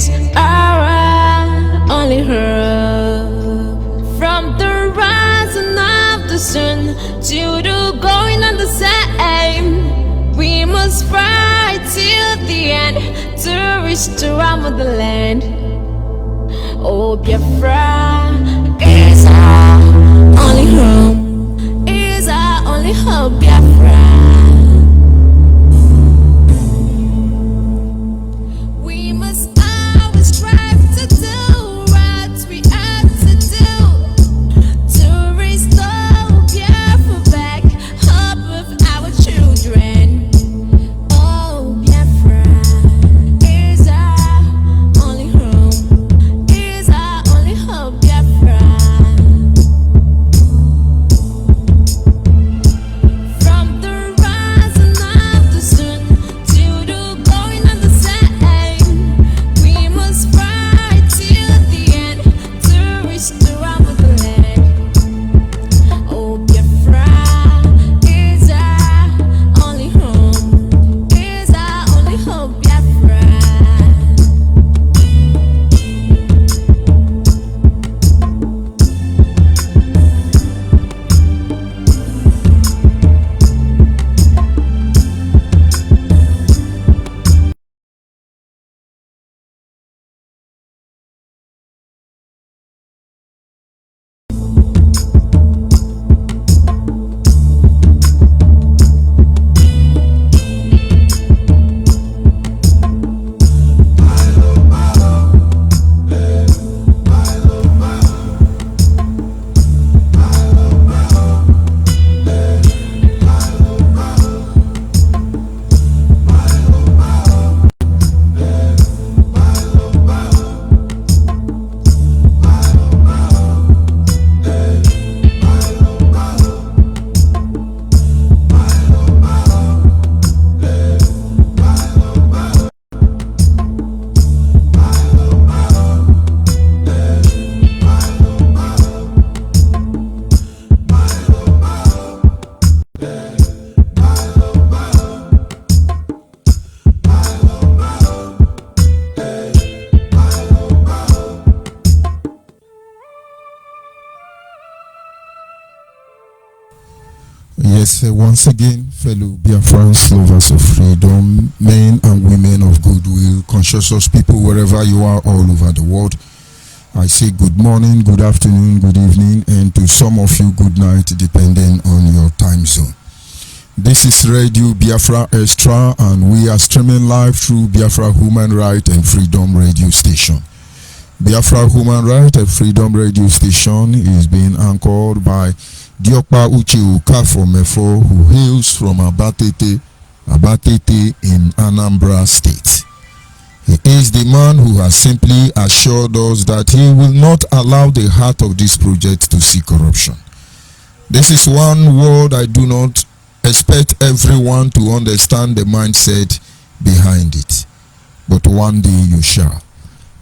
is our only hope. From the rising of the sun to the going on the same, we must fight till the end to restore our motherland. Oh, Biafra is our only hope, is our only hope, Biafra. We must always strive to do what we ought to do, to restore Biafra back, hope of our children. Oh, Biafra is our only hope, is our only hope, Biafra. From the rising of the sun to the going of the same, we must fight till the end to restore our motherland. Oh, Biafra is our only home, is our only hope, Biafra. Yes, once again, fellow Biafrans, lovers of freedom, men and women of goodwill, conscientious people wherever you are all over the world, I say good morning, good afternoon, good evening, and to some of you, good night, depending on your time zone. This is Radio Biafra Extra, and we are streaming live through Biafra Human Right and Freedom Radio Station. Biafra Human Right and Freedom Radio Station is being anchored by Diokpa Uche Ukafo-Mefo, who hails from Abatete in Anambra State. He is the man who has simply assured us that he will not allow the heart of this project to see corruption. This is one word I do not expect everyone to understand the mindset behind it, but one day you shall.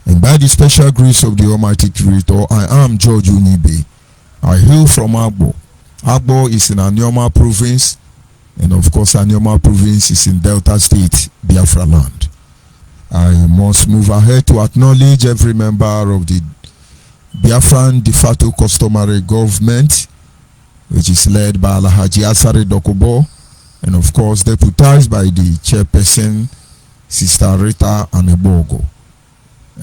And by the special grace of the Almighty Creator, I am George Onyibe. I hail from Agbo. Agbo is in Anioma province, and of course Anioma province is in Delta State, Biafra land. I must move ahead to acknowledge every member of the Biafran de facto customary government, which is led by Alhaji Asare Dokubo, and of course deputized by the chairperson, Sister Rita Anebogo.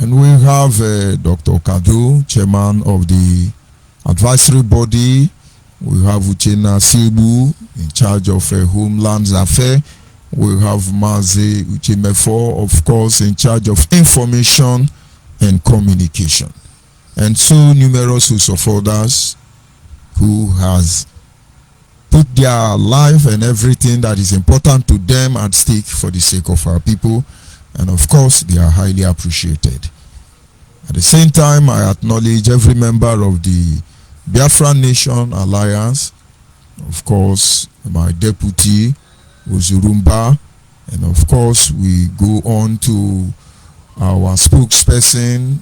And we have Dr. Kadu, chairman of the advisory body. We have Uchenna Sibu in charge of Homeland Affairs. We have Mazi Uchimefo, of course, in charge of information and communication. And so numerous hosts of others who has put their life and everything that is important to them at stake for the sake of our people. And of course, they are highly appreciated. At the same time, I acknowledge every member of the Biafra Nation Alliance, of course, my deputy, Uzurumba, and of course, we go on to our spokesperson,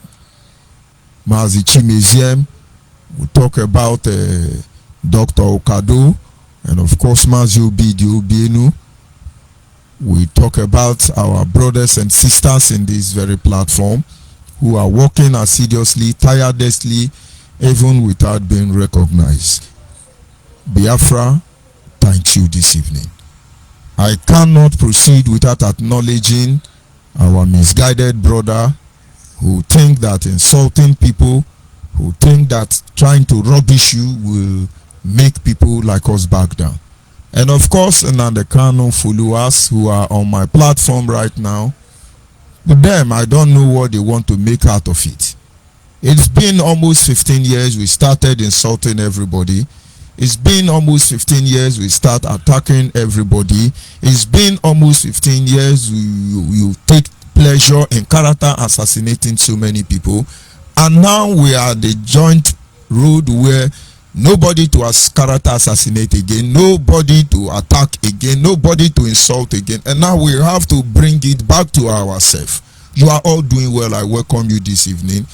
Mazi Chimeziem. We talk about Dr. Okado, and of course, Mazi Obidi Obienu. We talk about our brothers and sisters in this very platform, who are working assiduously, tirelessly, even without being recognized. Biafra, thank you this evening. I cannot proceed without acknowledging our misguided brother who think that insulting people, who think that trying to rubbish you will make people like us back down. And of course, Nandekano followers who are on my platform right now, with them, I don't know what they want to make out of it. It's been almost 15 years we started insulting everybody. It's been almost 15 years we start attacking everybody. It's been almost 15 years you take pleasure in character assassinating so many people. And now we are the joint road where nobody to character assassinate again, nobody to attack again, nobody to insult again. And now we have to bring it back to ourselves. You are all doing well. I welcome you this evening.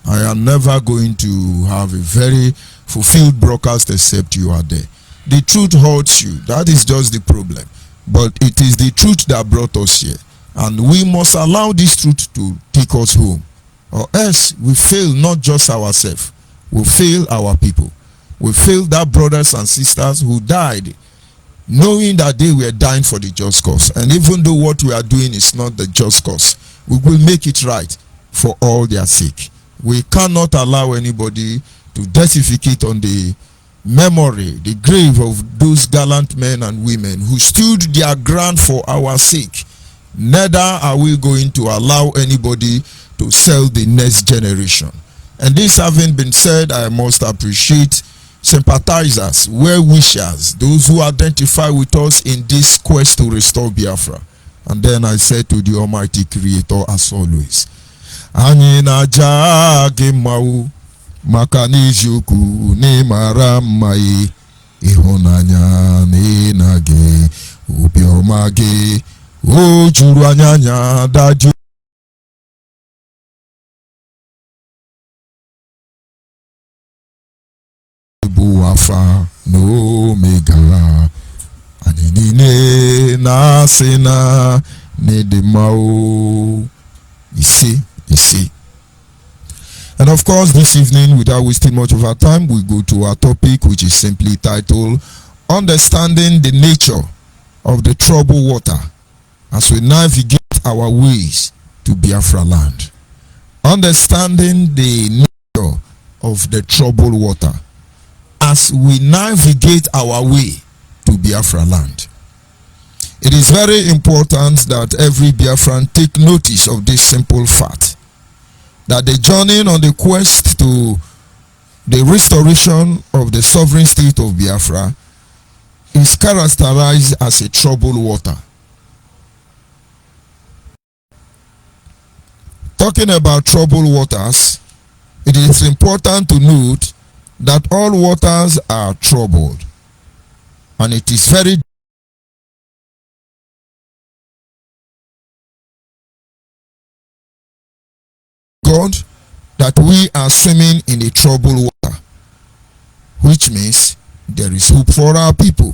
I am never going to have a very fulfilled broadcast except you are there. The truth hurts you. That is just the problem. But it is the truth that brought us here. And we must allow this truth to take us home. Or else we fail not just ourselves. We fail our people. We fail that brothers and sisters who died knowing that they were dying for the just cause. And even though what we are doing is not the just cause, we will make it right for all their sake. We cannot allow anybody to deify on the memory, the grave of those gallant men and women who stood their ground for our sake. Neither are we going to allow anybody to sell the next generation. And this having been said, I must appreciate sympathizers, well-wishers, those who identify with us in this quest to restore Biafra. And then I said to the Almighty Creator, as always, Anyị na-aja gị mma maka n'iziokwu n'ịmara mma ịhụnanya n'ịna gị obiọma gị o juru anya daju bụ Alpha na Omega anyị niile na-asị na n'ịdị mma o. You see. And of course, this evening, without wasting much of our time, we go to our topic, which is simply titled Understanding the Nature of the Troubled Water as we navigate our ways to Biafra land. Understanding the nature of the troubled water as we navigate our way to Biafra land. It is very important that every Biafran take notice of this simple fact, that the journey on the quest to the restoration of the sovereign state of Biafra is characterized as a troubled water. Talking about troubled waters, it is important to note that all waters are troubled, and it is very God that we are swimming in a troubled water, which means there is hope for our people.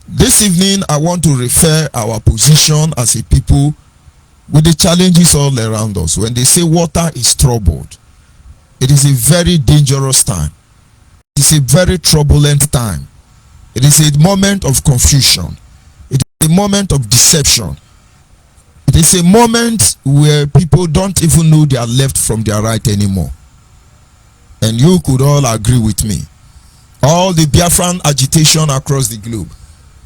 This evening, I want to refer our position as a people with the challenges all around us. When they say water is troubled, it is a very dangerous time. It is a very turbulent time. It is a moment of confusion. It is a moment of deception. It is a moment where people don't even know their left from their right anymore. And you could all agree with me. All the Biafran agitation across the globe.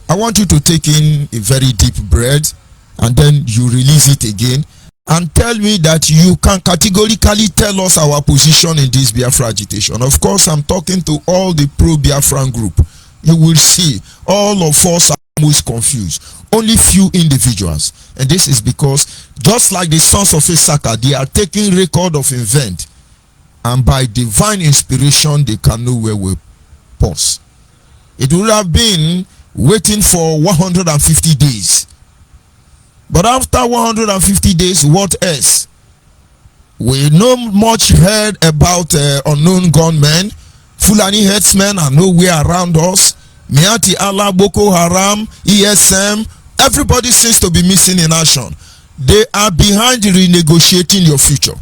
I want you to take in a very deep breath and then you release it again and tell me that you can categorically tell us our position in this Biafra agitation. Of course, I'm talking to all the pro-Biafran group. You will see all of us are most confused. Only few individuals. And this is because just like the sons of Issachar, they are taking record of event, and by divine inspiration they can know where we pause. It would have been waiting for 150 days. But after 150 days, what else? We no much heard about unknown gunmen. Fulani headsmen are nowhere around us. Miati Allah, Boko Haram, ESM, everybody seems to be missing in action. They are behind renegotiating your future.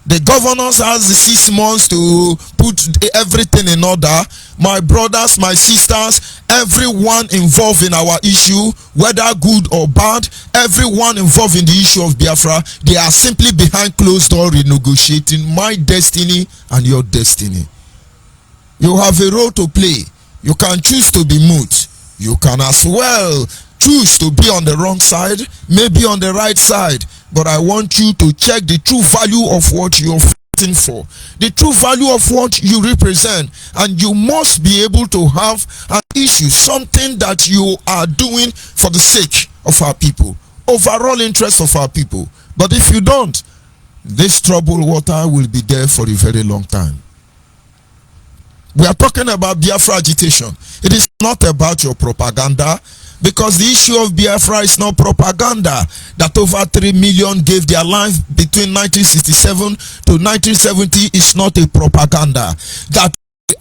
The governors has the 6 months to put everything in order. My brothers, my sisters, everyone involved in our issue, whether good or bad, everyone involved in the issue of Biafra, they are simply behind closed door renegotiating my destiny and your destiny. You have a role to play. You can choose to be mute. You can as well choose to be on the wrong side, maybe on the right side. But I want you to check the true value of what you're fighting for, the true value of what you represent, and you must be able to have an issue, something that you are doing for the sake of our people, overall interest of our people. But if you don't, this troubled water will be there for a very long time. We are talking about Biafra agitation. It is not about your propaganda, because the issue of Biafra is not propaganda. That over 3 million gave their life between 1967 to 1970 is not a propaganda. That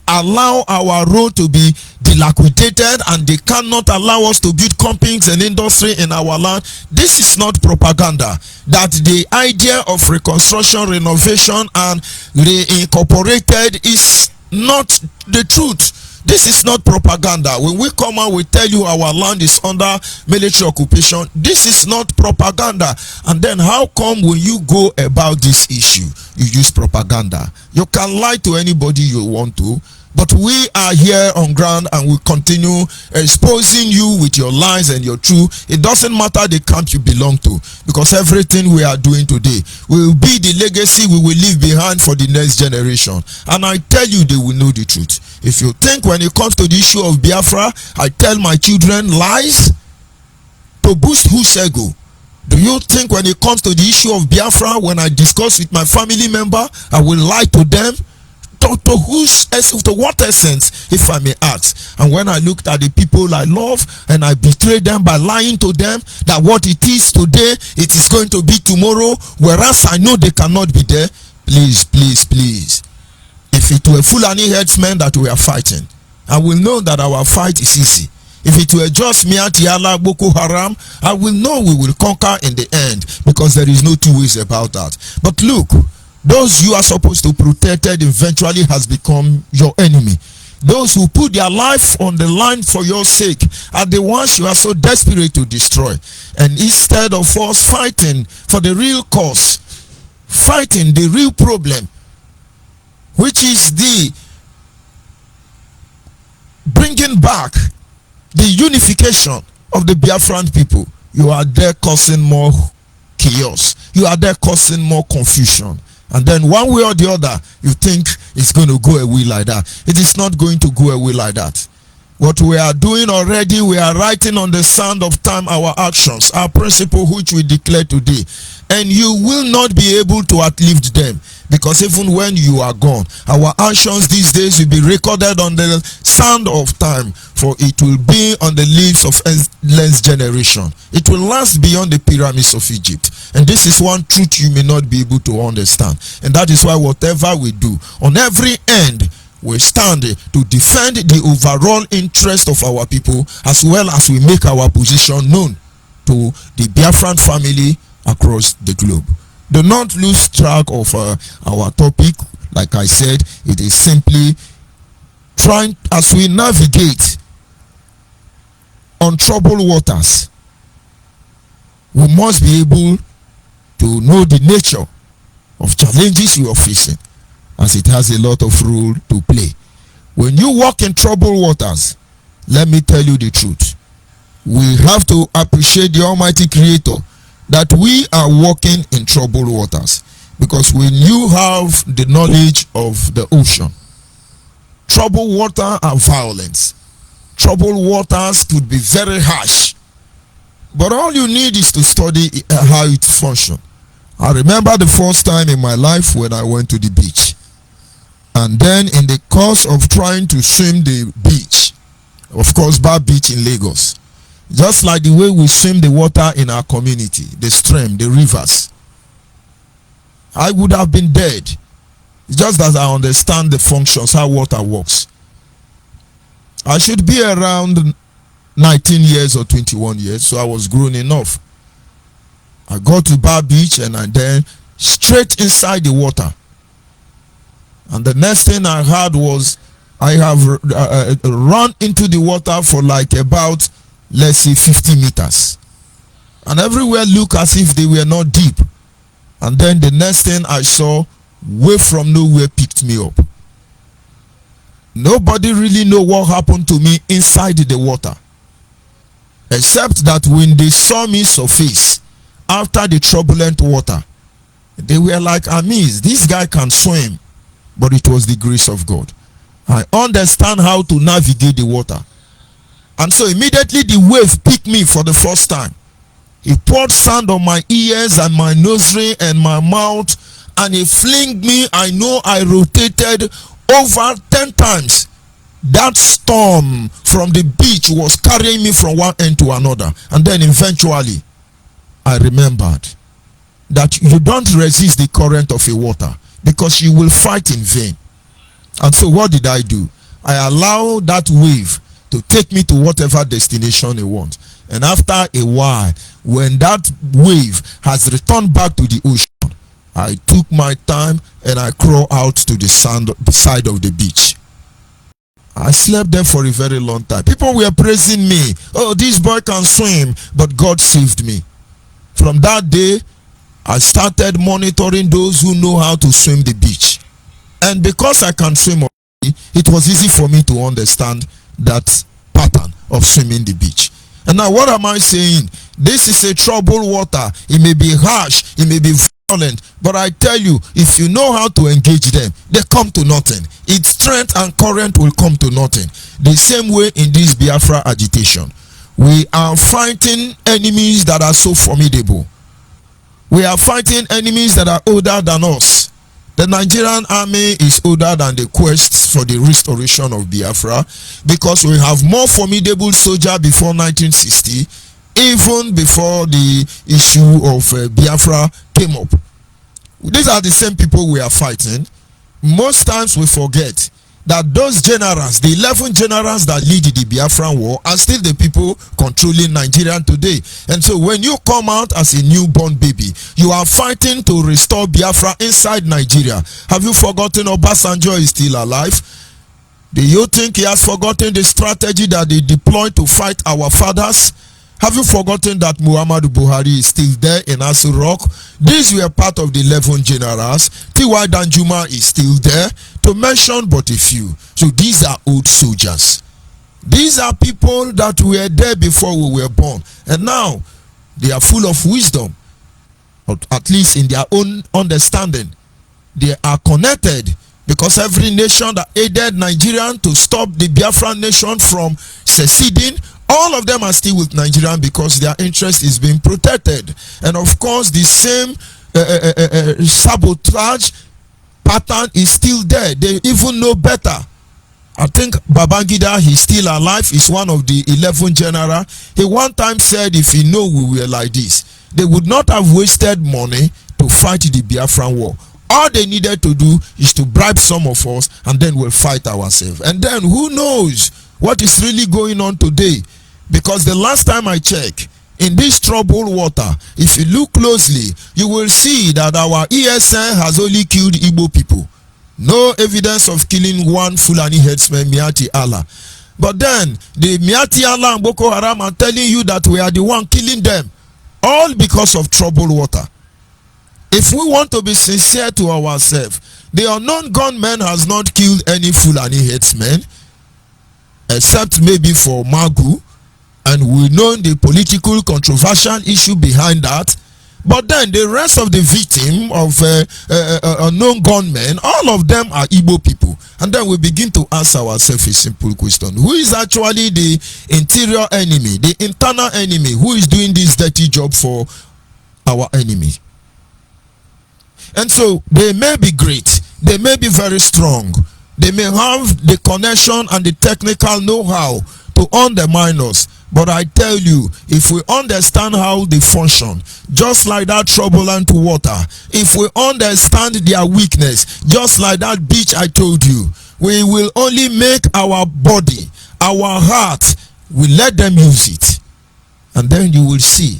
allow our road to be dilapidated and they cannot allow us to build companies and industry in our land. This is not propaganda. That the idea of reconstruction, renovation and reincorporated is not the truth. This is not propaganda. When we come out, we tell you our land is under military occupation. This is not propaganda. And then how come when you go about this issue, you use propaganda? You can lie to anybody you want to, but we are here on ground and we continue exposing you with your lies and your truth. It doesn't matter the camp you belong to, because everything we are doing today will be the legacy we will leave behind for the next generation. And I tell you, they will know the truth. If you think when it comes to the issue of Biafra, I tell my children lies to boost whose ego? Do you think when it comes to the issue of Biafra, when I discuss with my family member, I will lie to them? To whose essence, to what essence, if I may ask? And when I looked at the people I love and I betrayed them by lying to them that what it is today, it is going to be tomorrow, whereas I know they cannot be there. Please, please, please. If it were Fulani herdsmen that we are fighting, I will know that our fight is easy. If it were just Miatiala, Boko Haram, I will know we will conquer in the end, because there is no two ways about that. But look, those you are supposed to protect eventually has become your enemy. Those who put their life on the line for your sake are the ones you are so desperate to destroy. And instead of us fighting for the real cause, fighting the real problem, which is the bringing back the unification of the Biafran people, you are there causing more chaos. You are there causing more confusion. And then one way or the other, you think it's going to go away like that. It is not going to go away like that. What we are doing already, we are writing on the sand of time our actions, our principle which we declare today. And you will not be able to outlive them, because even when you are gone, our actions these days will be recorded on the sand of time, for it will be on the leaves of endless generation. It will last beyond the pyramids of Egypt. And this is one truth you may not be able to understand. And that is why whatever we do, on every end, we stand to defend the overall interest of our people, as well as we make our position known to the Biafran family across the globe. Do not lose track of our topic. Like I said, it is simply trying, as we navigate on troubled waters, we must be able to know the nature of challenges we are facing, as it has a lot of role to play. When you walk in troubled waters, let me tell you the truth. We have to appreciate the Almighty Creator that we are walking in troubled waters, because when you have the knowledge of the ocean, troubled water are violence. Troubled waters could be very harsh, but all you need is to study how it functions. I remember the first time in my life when I went to the beach, and then in the course of trying to swim the beach, of course, Bar Beach in Lagos, just like the way we swim the water in our community, the stream, the rivers, I would have been dead, just as I understand the functions, how water works. I should be around 19 years or 21 years, so I was grown enough. I got to Bar Beach and I then straight inside the water. And the next thing I heard was I have run into the water for like about, let's say, 50 meters. And everywhere looked as if they were not deep. And then the next thing I saw, wave from nowhere picked me up. Nobody really know what happened to me inside the water, except that when they saw me surface after the turbulent water, they were like amazed. This guy can swim. But it was the grace of God. I understand how to navigate the water. And so immediately the wave picked me for the first time. He poured sand on my ears and my nose and my mouth, and he flinged me. I know I rotated over 10 times. That storm from the beach was carrying me from one end to another. And then eventually I remembered that you don't resist the current of a water, because you will fight in vain. And so what did I do? I allowed that wave to take me to whatever destination I want. And after a while, when that wave has returned back to the ocean, I took my time and I crawled out to the side of the beach. I slept there for a very long time. People were praising me. Oh, this boy can swim. But God saved me. From that day, I started monitoring those who know how to swim the beach. And because I can swim already, it was easy for me to understand that pattern of swimming the beach. And now what am I saying? This is a troubled water. It may be harsh, it may be violent, but I tell you, if you know how to engage them, they come to nothing. Its strength and current will come to nothing. The same way in this Biafra agitation. We are fighting enemies that are so formidable. We are fighting enemies that are older than us. The Nigerian army is older than the quest for the restoration of Biafra, because we have more formidable soldiers before 1960, even before the issue of Biafra came up. These are the same people we are fighting. Most times we forget that those generals, the 11 generals that lead the Biafran war, are still the people controlling Nigeria today. And so when you come out as a newborn baby, you are fighting to restore Biafra inside Nigeria. Have you forgotten Obasanjo is still alive? Do you think he has forgotten the strategy that they deployed to fight our fathers? Have you forgotten that Muhammadu Buhari is still there in Aso Rock? These were part of the 11 generals. T.Y. Danjuma is still there, to mention but a few. So these are old soldiers. These are people that were there before we were born. And now they are full of wisdom, or at least in their own understanding. They are connected, because every nation that aided Nigeria to stop the Biafran nation from seceding, all of them are still with Nigeria because their interest is being protected. And of course, the same sabotage pattern is still there. They even know better. I think Babangida, he's still alive, is one of the 11 general. He one time said, if he know we were like this, they would not have wasted money to fight the Biafran war. All they needed to do is to bribe some of us, and then we'll fight ourselves. And then who knows what is really going on today? Because the last time I checked, in this troubled water, if you look closely, you will see that our ESN has only killed Igbo people. No evidence of killing one Fulani headsman, Miati Allah. But then, the Miati Allah and Boko Haram are telling you that we are the one killing them. All because of troubled water. If we want to be sincere to ourselves, the unknown gunman has not killed any Fulani headsmen, except maybe for Magu. And we know the political controversial issue behind that. But then the rest of the victim of unknown gunmen, all of them are Igbo people. And then we begin to ask ourselves a simple question. Who is actually the interior enemy, the internal enemy? Who is doing this dirty job for our enemy? And so they may be great. They may be very strong. They may have the connection and the technical know-how to undermine us. But I tell you, if we understand how they function, just like that turbulent water, if we understand their weakness, just like that beach I told you, we will only make our body, our heart, we let them use it. And then you will see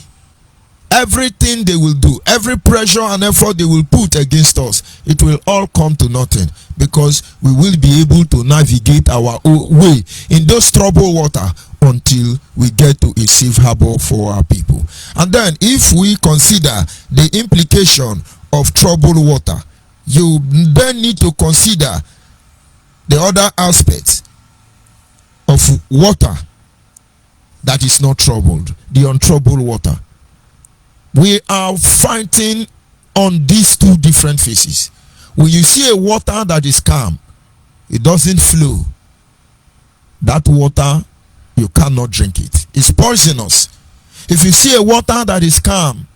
everything they will do, every pressure and effort they will put against us, it will all come to nothing, because we will be able to navigate our own way in those troubled water until we get to a safe harbor for our people. And then if we consider the implication of troubled water, you then need to consider the other aspects of water that is not troubled, the untroubled water. We are fighting on these two different phases. When you see a water that is calm, it doesn't flow, that water, you cannot drink it. It's poisonous. If you see a water that is calm,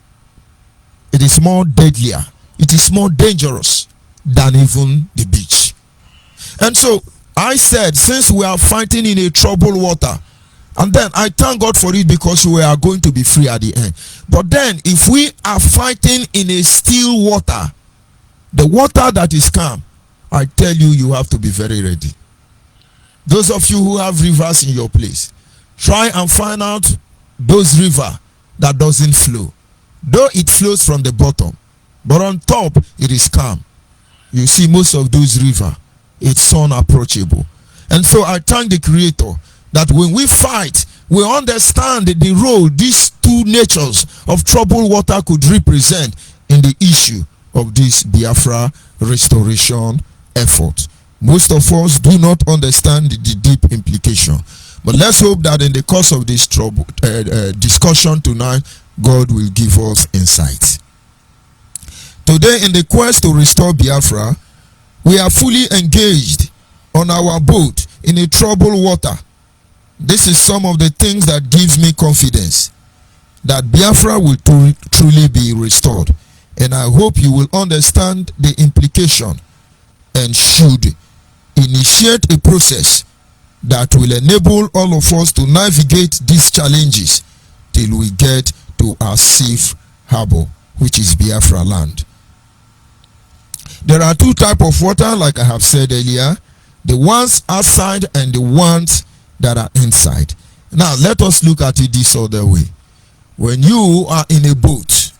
it is more deadlier, it is more dangerous than even the beach. And so I said, since we are fighting in a troubled water, and then I thank God for it, because we are going to be free at the end. But then if we are fighting in a still water, the water that is calm, I tell you, you have to be very ready. Those of you who have rivers in your place, try and find out those rivers that doesn't flow. Though it flows from the bottom, but on top it is calm. You see, most of those rivers, it's unapproachable. And so I thank the Creator that when we fight, we understand the role these two natures of troubled water could represent in the issue of this Biafra restoration effort. Most of us do not understand the deep implication, but let's hope that in the course of this discussion tonight, God will give us insight. Today, in the quest to restore Biafra, we are fully engaged on our boat in a troubled water. This is some of the things that gives me confidence that Biafra will truly be restored. And I hope you will understand the implication and should initiate a process that will enable all of us to navigate these challenges till we get to our safe harbor, which is Biafra land. There are two types of water, like I have said earlier, the ones outside and the ones that are inside. Now let us look at it this other way. When you are in a boat,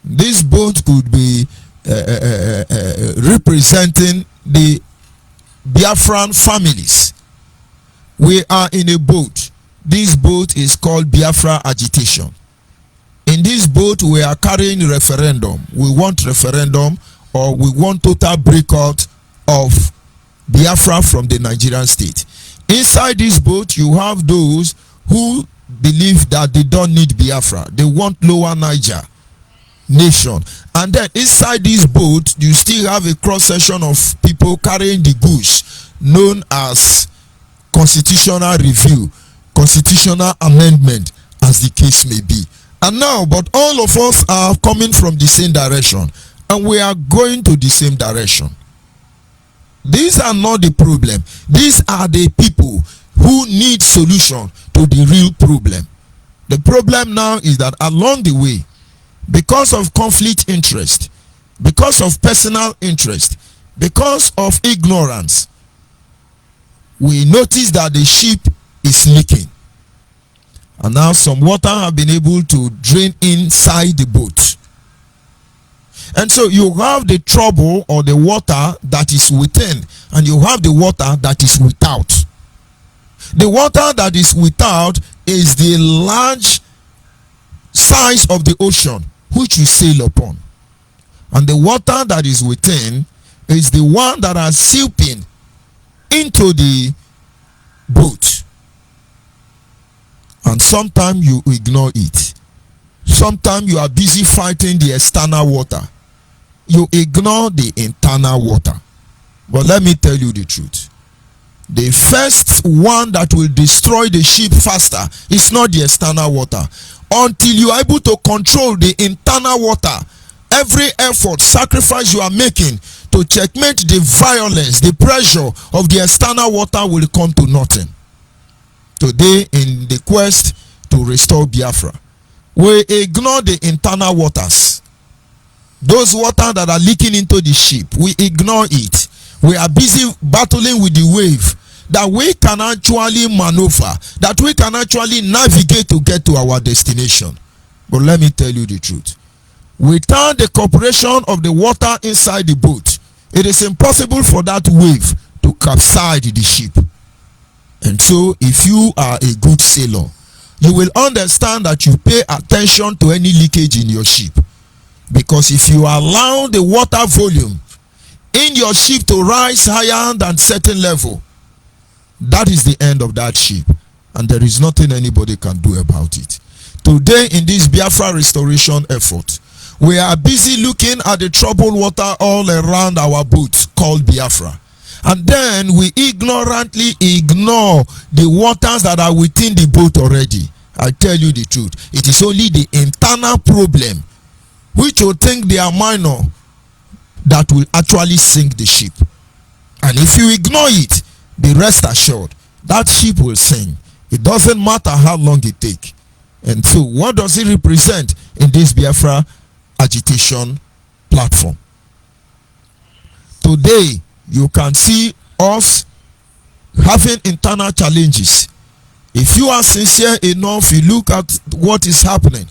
this boat could be representing the Biafran families. We are in a boat. This boat is called Biafra agitation. In this boat, we are carrying referendum. We want referendum, or we want total breakout of Biafra from the Nigerian state. Inside this boat, you have those who believe that they don't need Biafra. They want Lower Niger nation. And then inside this boat, you still have a cross section of people carrying the goods known as constitutional review, constitutional amendment, as the case may be. And now, but all of us are coming from the same direction, and we are going to the same direction. These are not the problem. These are the people who need solution to the real problem. The problem now is that along the way, because of conflict interest, because of personal interest, because of ignorance, we notice that the ship is leaking. And now some water have been able to drain inside the boat. And so you have the trouble or the water that is within, and you have the water that is without. The water that is without is the large size of the ocean which you sail upon. And the water that is within is the one that are seeping into the boat. And sometimes you ignore it. Sometimes you are busy fighting the external water. You ignore the internal water. But let me tell you the truth. The first one that will destroy the ship faster is not the external water. Until you are able to control the internal water, every effort, sacrifice you are making to checkmate the violence, the pressure of the external water will come to nothing. Today, in the quest to restore Biafra, we ignore the internal waters. Those water that are leaking into the ship, we ignore it. We are busy battling with the wave that we can actually maneuver, that we can actually navigate to get to our destination. But let me tell you the truth. Without the cooperation of the water inside the boat, it is impossible for that wave to capsize the ship. And so, if you are a good sailor, you will understand that you pay attention to any leakage in your ship. Because if you allow the water volume in your ship to rise higher than certain level, that is the end of that ship, and there is nothing anybody can do about it. Today, in this Biafra restoration effort, we are busy looking at the troubled water all around our boat called Biafra, and then we ignorantly ignore the waters that are within the boat already. I tell you the truth, it is only the internal problem, which you think they are minor, that will actually sink the ship. And if you ignore it, be rest assured that ship will sink. It doesn't matter how long it takes. And so, what does it represent in this Biafra agitation platform? Today, you can see us having internal challenges. If you are sincere enough, you look at what is happening.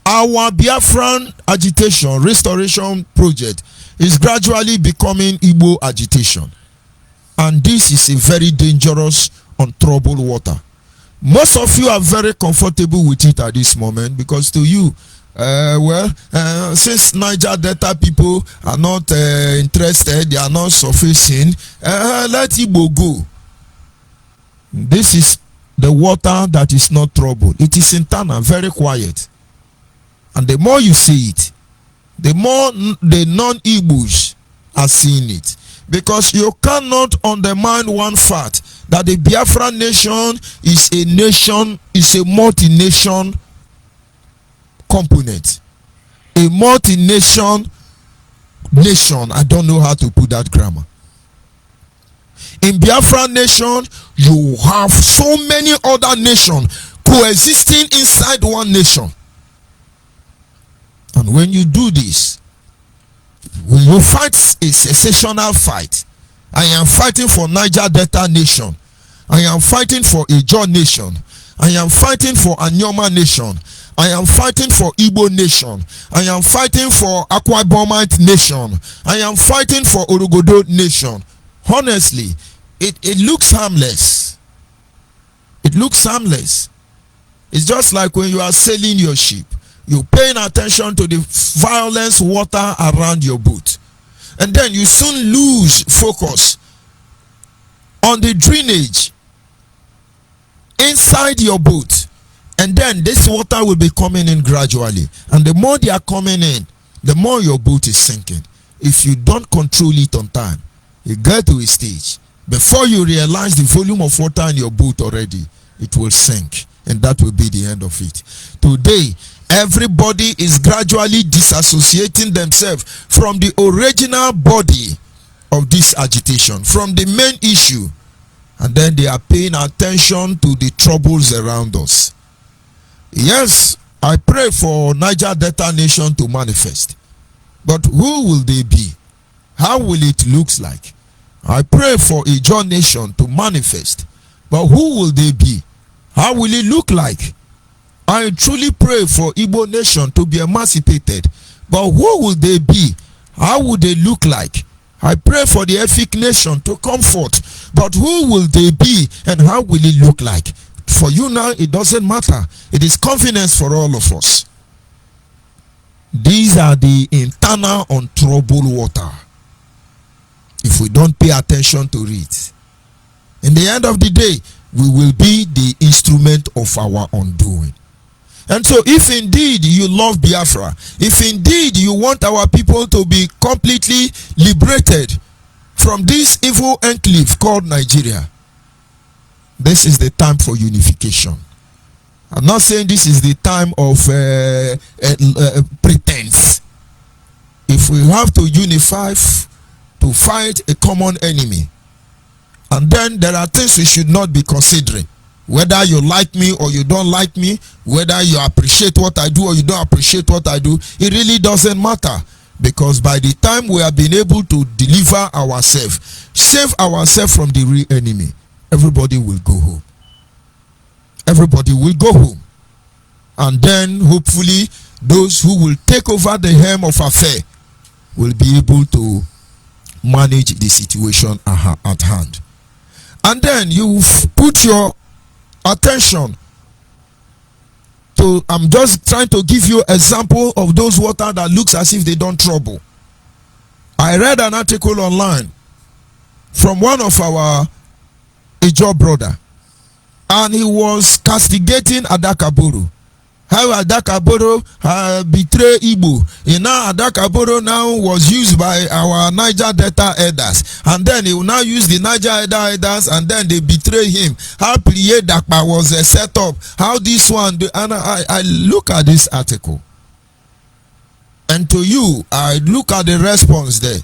Our Biafran agitation restoration project is gradually becoming Igbo agitation, and this is a very dangerous, untroubled water. Most of you are very comfortable with it at this moment, because to you, since Niger Delta people are not interested, they are not sufficient, let Igbo go. This is the water that is not troubled. It is internal, very quiet. And the more you see it, the more the non-Igbos are seeing it. Because you cannot undermine one fact, that the Biafra nation is a multi-nation component. A multi-nation nation. I don't know how to put that grammar. In Biafra nation, you have so many other nations coexisting inside one nation. And when you do this, when you fight a secessional fight, I am fighting for Niger Delta nation, I am fighting for Ijaw nation, I am fighting for Anyoma nation, I am fighting for Igbo nation, I am fighting for Akwa Ibomite nation, I am fighting for Orogodo nation. Honestly, it looks harmless. It looks harmless. It's just like when you are sailing your ship. You're paying attention to the violence water around your boat, and then you soon lose focus on the drainage inside your boat, and then this water will be coming in gradually, and the more they are coming in, the more your boat is sinking. If you don't control it on time, you get to a stage before you realize the volume of water in your boat already, it will sink, and that will be the end of it. Today, everybody is gradually disassociating themselves from the original body of this agitation, from the main issue, and then they are paying attention to the troubles around us. Yes, I pray for Niger Delta nation to manifest, but who will they be? How will it look like? I pray for Ijaw nation to manifest, but who will they be? How will it look like? I truly pray for Igbo nation to be emancipated, but who will they be? How will they look like? I pray for the Efik nation to come forth, but who will they be and how will it look like? For you now, it doesn't matter. It is confidence for all of us. These are the internal untroubled water. If we don't pay attention to it, in the end of the day, we will be the instrument of our undoing. And so, if indeed you love Biafra, if indeed you want our people to be completely liberated from this evil enclave called Nigeria, this is the time for unification. I'm not saying this is the time of pretense. If we have to unify to fight a common enemy, and then there are things we should not be considering. Whether you like me or you don't like me, whether you appreciate what I do or you don't appreciate what I do, it really doesn't matter. Because by the time we have been able to deliver ourselves, save ourselves from the real enemy, everybody will go home. Everybody will go home. and then hopefully those who will take over the helm of affair will be able to manage the situation at hand. And then you put your attention to, I'm just trying to give you example of those water that looks as if they don't trouble. I read an article online from one of our Ijo brother, and he was castigating Adakaboro. How Adakaboro betrayed Igbo. And now Adakaboro now was used by our Niger Delta elders, and then he will now use the Niger elders, and then they betray him. How Plié Dakpa was a setup. How this one, and I look at this article, and to you, I look at the response there.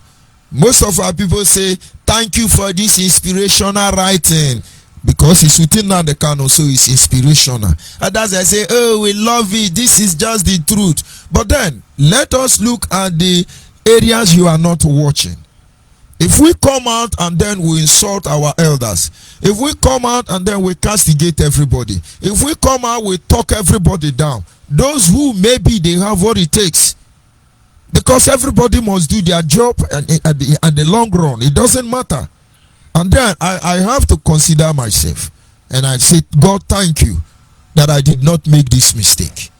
Most of our people say, thank you for this inspirational writing, because it's within the canon, so it's inspirational. Others I say, oh, we love it, this is just the truth. But then let us look at the areas you are not watching. If we come out and then we insult our elders, if we come out and then we castigate everybody, if we come out we talk everybody down, those who maybe they have what it takes, because everybody must do their job, and at the long run it doesn't matter. And then I have to consider myself, and I say, God, thank you that I did not make this mistake.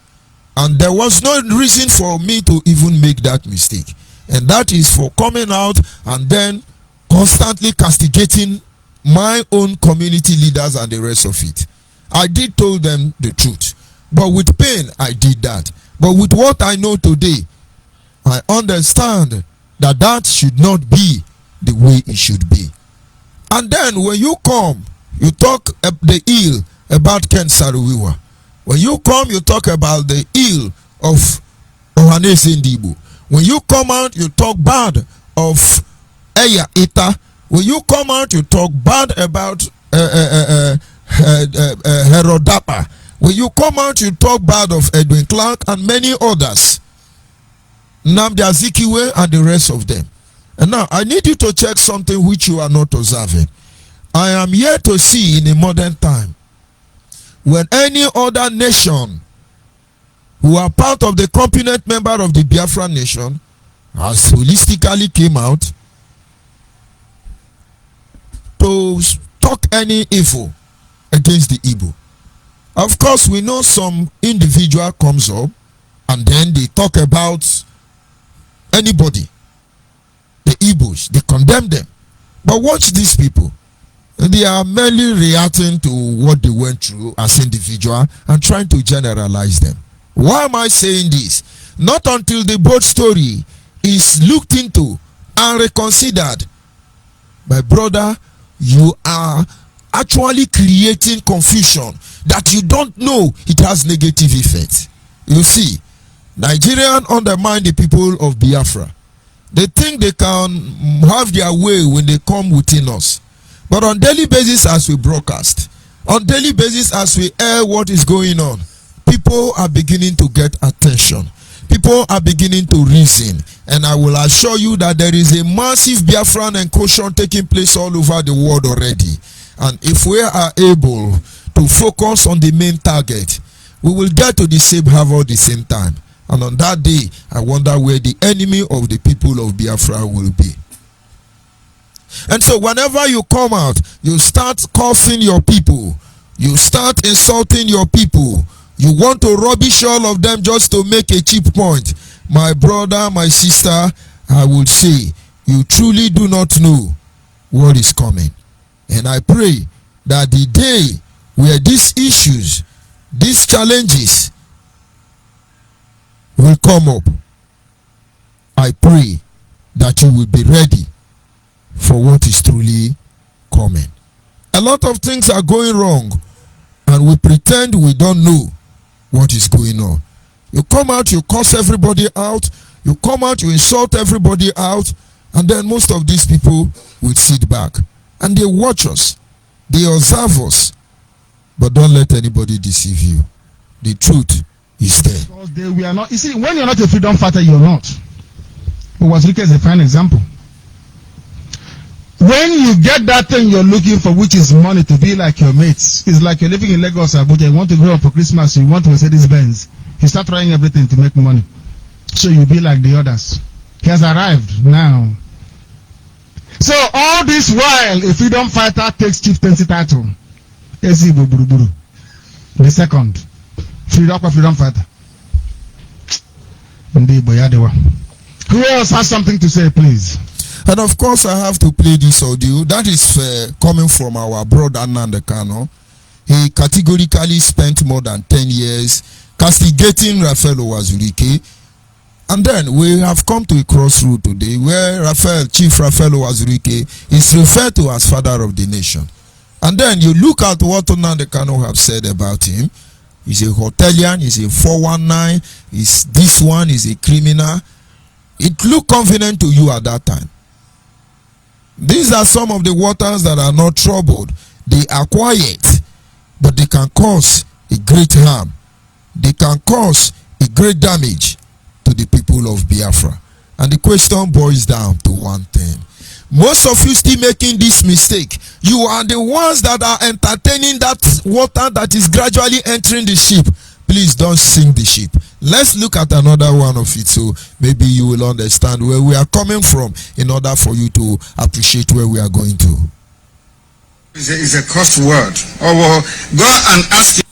And there was no reason for me to even make that mistake, and that is for coming out and then constantly castigating my own community leaders and the rest of it. I did tell them the truth, but with pain I did that. But with what I know today, I understand that that should not be the way it should be. And then when you come, you talk the ill about Ken Saruwiwa. When you come, you talk about the ill of Ohanese Ndibo. When you come out, you talk bad of Eya Ita. When you come out, you talk bad about Herodapa. When you come out, you talk bad of Edwin Clark and many others. Nnamdi Azikiwe and the rest of them. And now I need you to check something which you are not observing. I am here to see in a modern time, when any other nation who are part of the component member of the Biafra nation has holistically came out to talk any evil against the Igbo. Of course, we know some individual comes up and then they talk about anybody. The Igbos, they condemn them. But watch these people. They are merely reacting to what they went through as individual and trying to generalize them. Why am I saying this? Not until the boat story is looked into and reconsidered. My brother, you are actually creating confusion that you don't know it has negative effects. You see, Nigerians undermine the people of Biafra. They think they can have their way when they come within us. But on daily basis as we broadcast, on daily basis as we air what is going on, people are beginning to get attention. People are beginning to reason. And I will assure you that there is a massive Biafran encroachment taking place all over the world already. And if we are able to focus on the main target, we will get to the same harbor at the same time. And on that day, I wonder where the enemy of the people of Biafra will be. And so whenever you come out, you start cursing your people. You start insulting your people. You want to rubbish all of them just to make a cheap point. My brother, my sister, I would say, you truly do not know what is coming. And I pray that the day where these issues, these challenges will come up, I pray that you will be ready for what is truly coming. A lot of things are going wrong and we pretend we don't know what is going on. You come out, you curse everybody out, you come out, you insult everybody out, and then most of these people will sit back and they watch us, they observe us, but don't let anybody deceive you. The truth is there. Because we are not, you see, when you're not a freedom fighter, you're not. But Wazirika is a fine example. When you get that thing you're looking for, which is money, to be like your mates, it's like you're living in Lagos, Abuja, you want to go up for Christmas, you want to Mercedes Benz, you start trying everything to make money. So you be like the others. He has arrived now. So all this while, a freedom fighter takes chieftaincy title. The second. Freedom fighter. Who else has something to say, please? And of course, I have to play this audio. That is coming from our brother Nnamdi Kanu. He categorically spent more than 10 years castigating Raphael Owazurike. And then we have come to a crossroad today where Chief Raphael Owazurike is referred to as father of the nation. And then you look at what Nnamdi Kanu have said about him. He's a hotelier, he's a 419, this one is a criminal. It looked convenient to you at that time. These are some of the waters that are not troubled. They are quiet, but they can cause a great harm. They can cause a great damage to the people of Biafra. And the question boils down to one thing. Most of you still making this mistake. You are the ones that are entertaining that water that is gradually entering the ship. Please don't sink the ship. Let's look at another one of it so maybe you will understand where we are coming from in order for you to appreciate where we are going to. It's a cursed word. Or go and ask.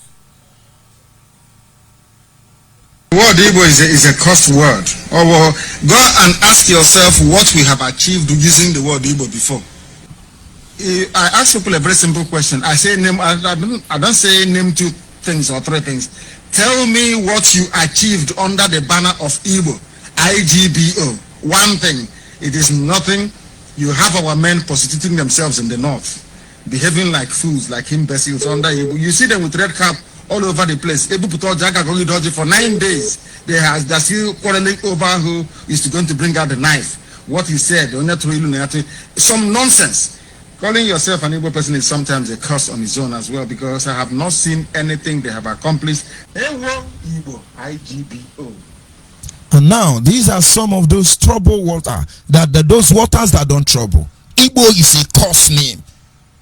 The word Igbo is a cursed word. Or go and ask yourself what we have achieved using the word Igbo before. I ask people a very simple question. I say name. I don't say name 2 things or 3 things. Tell me what you achieved under the banner of Igbo, IGBO. One thing. It is nothing. You have our men prostituting themselves in the north, behaving like fools, like imbeciles under Igbo. You see them with red cap all over the place. For 9 days, they're still quarreling over who is going to bring out the knife. What he said, some nonsense. Calling yourself an Igbo person is sometimes a curse on its own as well, because I have not seen anything they have accomplished. Igbo, IGBO. And now, these are some of those troubled water, those waters that don't trouble. Igbo is a curse name.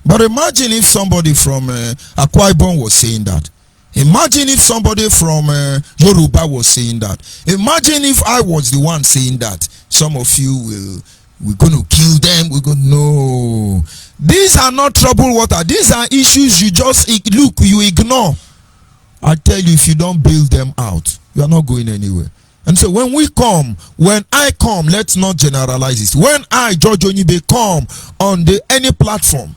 But imagine if somebody from Akwa Ibom was saying that. Imagine if somebody from Yoruba was saying that. Imagine if I was the one saying that. Some of you we're going to kill them. We're going to, no. These are not troubled water. These are issues you just you ignore. I tell you, if you don't build them out, you are not going anywhere. And so when I come, let's not generalize this. When I, George Onyibe, come on any platform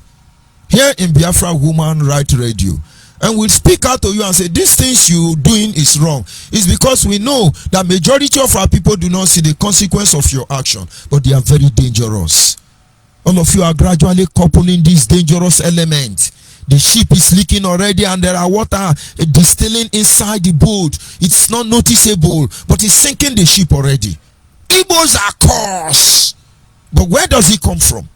here in Biafra Woman Right Radio, and we'll speak out to you and say, these things you're doing is wrong. It's because we know that majority of our people do not see the consequence of your action, but they are very dangerous. All of you are gradually coupling this dangerous element. The ship is leaking already and there are water distilling inside the boat. It's not noticeable, but it's sinking the ship already. Igbos are cursed. But where does it come from?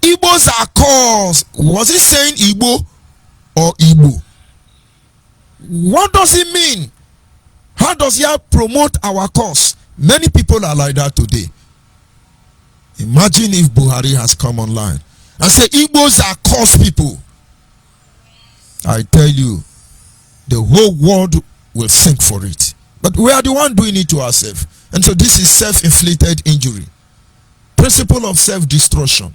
Igbos are cursed. Was he saying Igbo or Igbo? What does it mean? How does he promote our cause? Many people are like that today. Imagine if Buhari has come online and say Igbos are cursed people. I tell you, the whole world will sink for it. But we are the one doing it to ourselves. And so this is self-inflicted injury. Principle of self-destruction.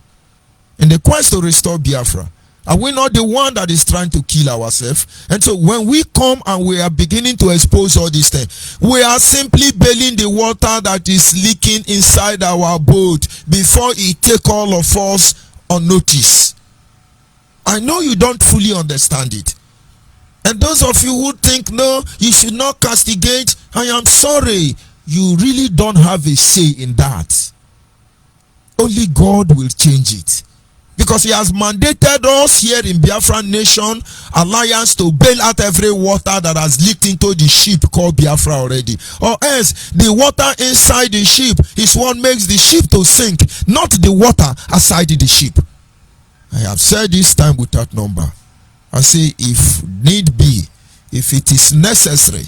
In the quest to restore Biafra, are we not the one that is trying to kill ourselves? And so when we come and we are beginning to expose all these things, we are simply bailing the water that is leaking inside our boat before it take all of us on notice. I know you don't fully understand it. And those of you who think, no, you should not castigate, I am sorry. You really don't have a say in that. Only God will change it. Because he has mandated us here in Biafra Nation Alliance to bail out every water that has leaked into the ship called Biafra already. Or else, the water inside the ship is what makes the ship to sink, not the water outside the ship. I have said this time without number. I say, if need be, if it is necessary,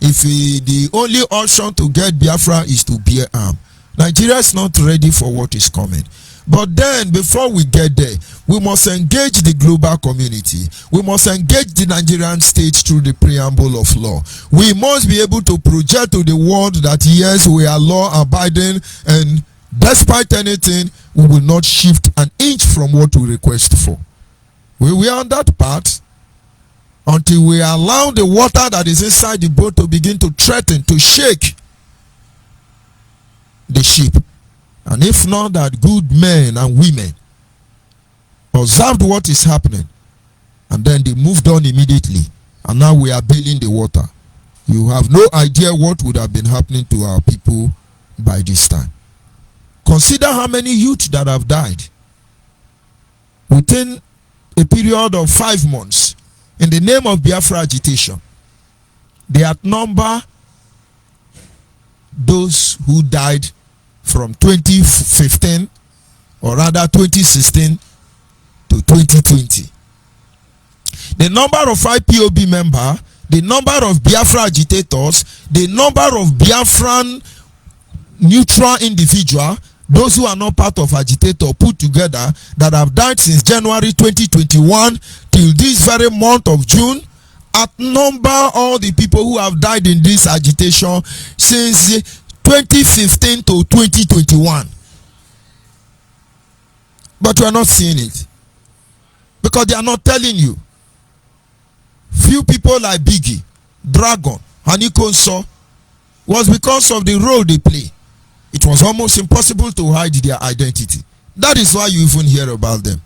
if the only option to get Biafra is to bear arm, Nigeria is not ready for what is coming. But then, before we get there, we must engage the global community. We must engage the Nigerian state through the preamble of law. We must be able to project to the world that yes, we are law abiding, and despite anything, we will not shift an inch from what we request for. We are on that path until we allow the water that is inside the boat to begin to threaten, to shake the ship. And if not, that good men and women observed what is happening, and then they moved on immediately, and now we are bailing the water. You have no idea what would have been happening to our people by this time. Consider how many youth that have died within a period of 5 months in the name of Biafra agitation. They outnumber those who died from 2015, or rather 2016 to 2020. The number of IPOB members, the number of Biafra agitators, the number of Biafran neutral individuals, those who are not part of agitator put together, that have died since January 2021 till this very month of June, outnumber all the people who have died in this agitation since 2015 to 2021. But you are not seeing it because they are not telling you. Few people like Biggie, Dragon, Hanikonso was because of the role they play. It was almost impossible to hide their identity. That is why you even hear about them.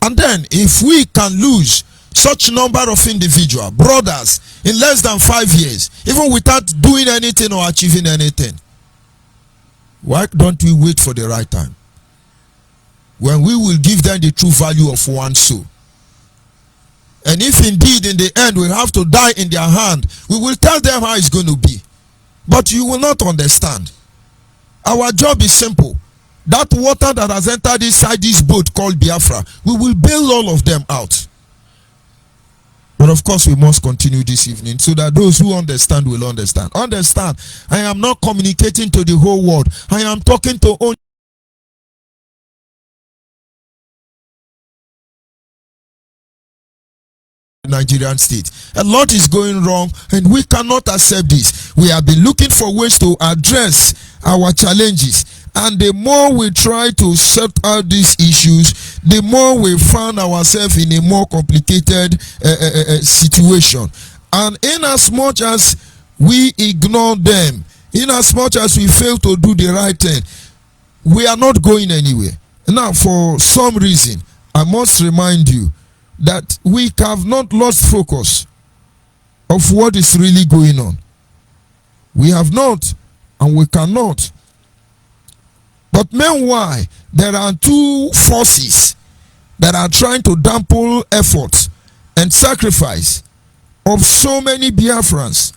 And then if we can lose such number of individual brothers in less than 5 years, even without doing anything or achieving anything, why don't we wait for the right time, when we will give them the true value of one soul? And if indeed in the end we have to die in their hand, we will tell them how it's going to be. But you will not understand. Our job is simple. That water that has entered inside this boat called Biafra, we will bail all of them out. But of course, we must continue this evening so that those who understand will understand. Understand, I am not communicating to the whole world. I am talking to only Nigerian state. A lot is going wrong and we cannot accept this. We have been looking for ways to address our challenges, and the more we try to sort out these issues, the more we find ourselves in a more complicated situation. And in as much as we ignore them, in as much as we fail to do the right thing, we are not going anywhere. Now, for some reason, I must remind you that we have not lost focus of what is really going on. We have not, and we cannot. But meanwhile, there are two forces that are trying to dampen efforts and sacrifice of so many Biafrans,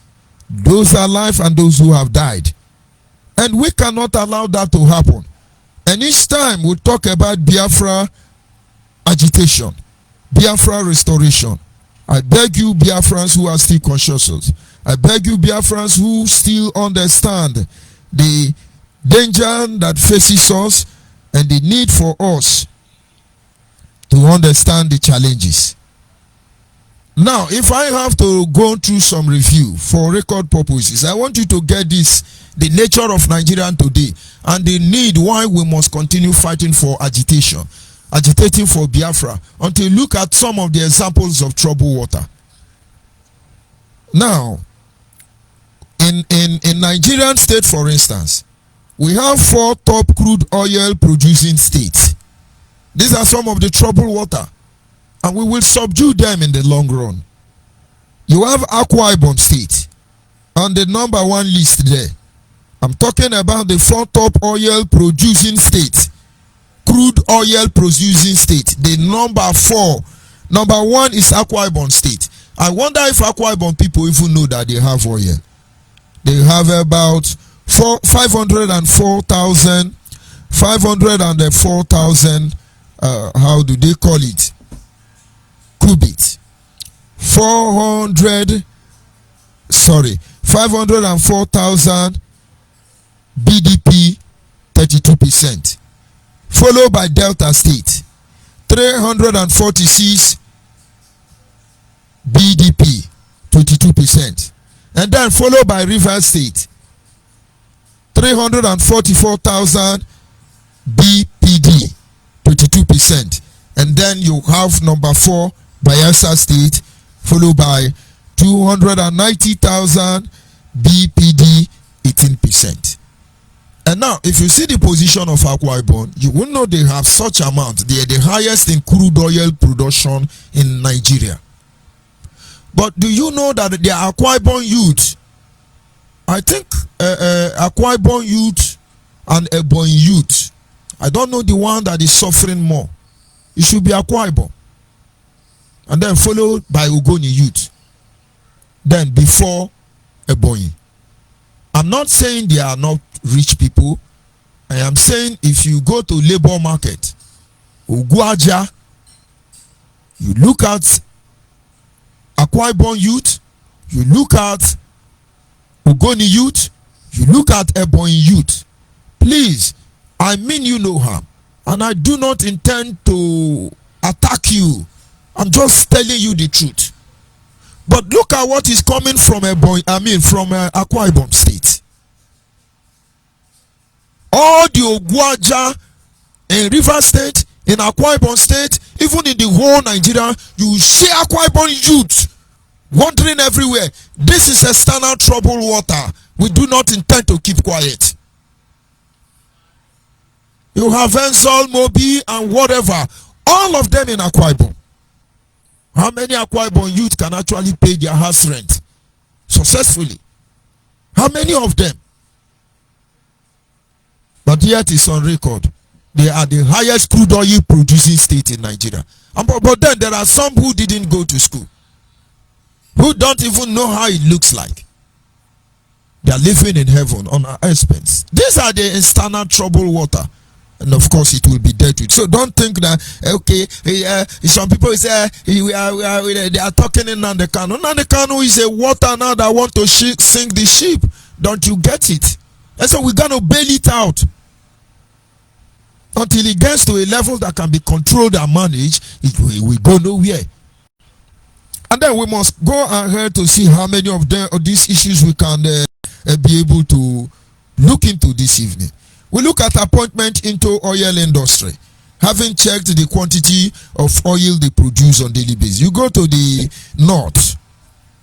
those alive and those who have died. And we cannot allow that to happen. And each time we talk about Biafra agitation, Biafra restoration, I beg you Biafrans who are still conscious, I beg you Biafrans who still understand the danger that faces us and the need for us to understand the challenges. Now, if I have to go through some review for record purposes, I want you to get this, the nature of Nigerian today and the need why we must continue fighting for agitation, agitating for Biafra, until you look at some of the examples of troubled water. Now, in Nigerian state, for instance, we have 4 top crude oil producing states. These are some of the troubled water, and we will subdue them in the long run. You have Akwa Ibom State on the number 1 list there. I'm talking about the 4 top oil producing states, crude oil producing state. The number 4, number 1 is Akwa Ibom State. I wonder if Akwa Ibom people even know that they have oil. They have about 504,000, how do they call it? Cubits. 504,000 BDP 32%, followed by Delta State 346 BDP 22%, and then followed by Rivers State 344,000 BPD 22%, and then you have number 4 Biafra State followed by 290,000 BPD 18%. And now, if you see the position of Akwa Ibom, you will know they have such amount. They are the highest in crude oil production in Nigeria. But do you know that the Akwa Ibom youth, I think Akwa Ibom youth and Ebonyi youth, I don't know the one that is suffering more. It should be Akwa Ibom. And then followed by Ogoni youth. Then before Ebonyi. I'm not saying they are not rich people. I am saying if you go to labor market, Oguaja, you look at Akwa Ibom youth, you look at Ogoni youth, you look at Ebonyi youth. Please, I mean you no harm, and I do not intend to attack you. I'm just telling you the truth. But look at what is coming from Akwa Ibom State. All the Oguaja in Rivers State, in Akwa Ibom State, even in the whole Nigeria, you see Akwa Ibom youth wandering everywhere. This is external troubled water. We do not intend to keep quiet. You have Enzol, Mobi, and whatever. All of them in Akwa Ibom. How many Akwa Ibom youth can actually pay their house rent successfully? How many of them? But yet it's on record. They are the highest crude oil producing state in Nigeria. But then there are some who didn't go to school, who don't even know how it looks like. They are living in heaven on our expense. These are the external troubled water. And of course, it will be dealt with. So don't think that, okay, some people say they are talking in Nandekano. Nandekano is a water now that want to sink the ship. Don't you get it? And so we're going to bail it out until it gets to a level that can be controlled and managed. It will go nowhere. And then we must go ahead to see how many of these issues we can be able to look into this evening. We look at appointment into oil industry. Having checked the quantity of oil they produce on daily basis. You go to the north.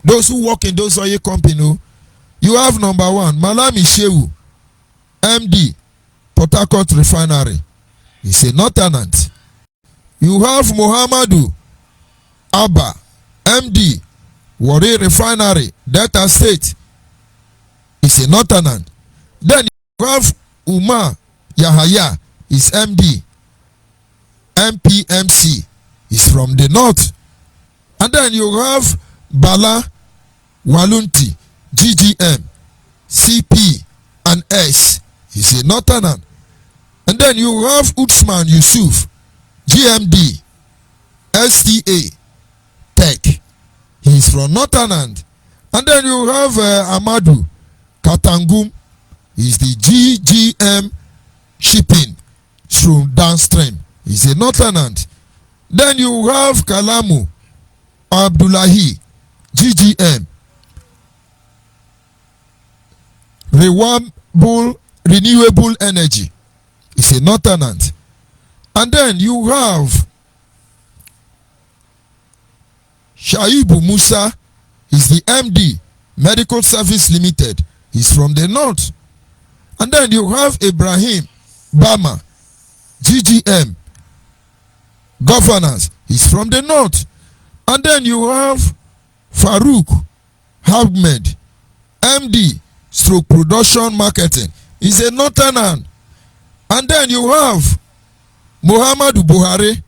Those who work in those oil companies, you have number 1, Malami Shehu, MD, Port Harcourt Refinery. He's a lieutenant. You have Muhammadu Abba, MD, Warri Refinery, Delta State. He's a lieutenant. Then you have Umar Yahaya, is MD, MPMC, is from the north. And then you have Bala Walunti, GGM, CP, and S, is a lieutenant. And then you have Utsman Yusuf, GMD, STA, Tech, he is from lieutenant. And then you have Amadu Katangum, is the GGM shipping through downstream. He's a lieutenant. Then you have Kalamu Abdullahi, GGM, renewable energy. He's a lieutenant. And then you have Shaibu Musa, is the MD, Medical Service Limited. He's from the north. And then you have Ibrahim Bama, GGM, Governance. He's from the north. And then you have Farouk Ahmed, MD, Stroke Production Marketing. He's a lieutenant. And then you have Muhammadu Buhari,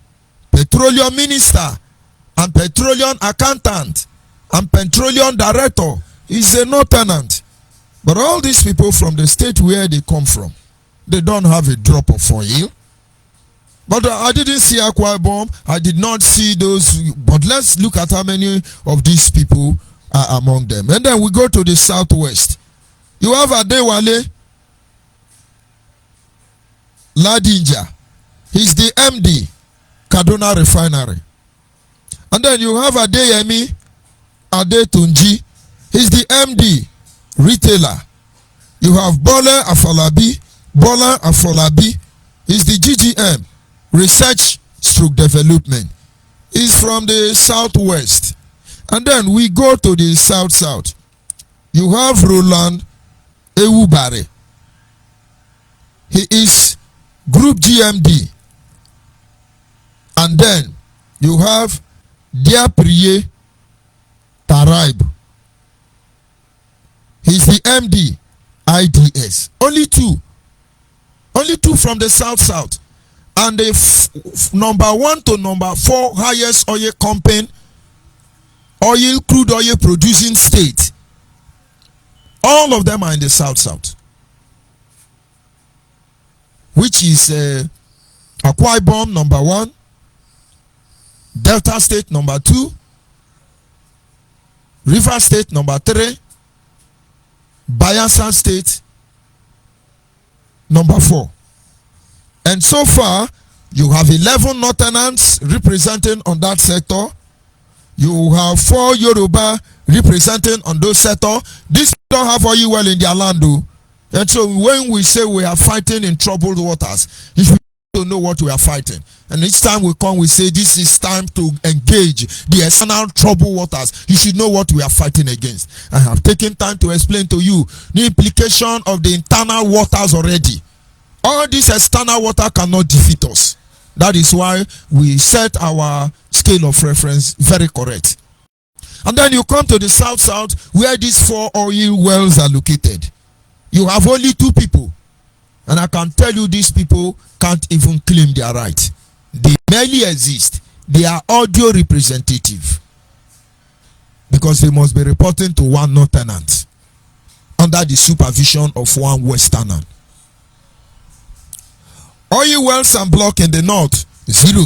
Petroleum Minister and Petroleum Accountant and Petroleum Director. He's a lieutenant. But all these people from the state where they come from, they don't have a drop of oil. But I didn't see Akwa Ibom. I did not see those. But let's look at how many of these people are among them. And then we go to the southwest. You have Adewale, Ladinja. He's the MD, Kaduna Refinery. And then you have Adeyemi Adetunji. He's the MD, retailer. You have Bola Afolabi. Bola Afolabi is the GGM, research stroke development. He's from the southwest. And then we go to the south. You have Roland Ewubare. He is Group GMD. And then you have Diapriye Taraib. He's the MD, IDS. Only two from the south. And the number 1 to number 4 highest oil company, crude oil producing state. All of them are in the south. Which is Akwa Ibom number 1, Delta State number 2, River State number 3, Bayelsa State number 4. And so far, you have 11 Northerners representing on that sector. You have 4 Yoruba representing on those sectors. These don't have oil well in their land, though. And so when we say we are fighting in troubled waters, if we don't know what we are fighting, and each time we come, we say this is time to engage the external troubled waters, you should know what we are fighting against. I have taken time to explain to you the implication of the internal waters already. All this external water cannot defeat us. That is why we set our scale of reference very correct. And then you come to the south where these 4 oil wells are located. You have only 2 people. And I can tell you these people can't even claim their right. They merely exist. They are audio representative. Because they must be reporting to 1 lieutenant under the supervision of 1 westerner. Oil wells and block in the north, 0.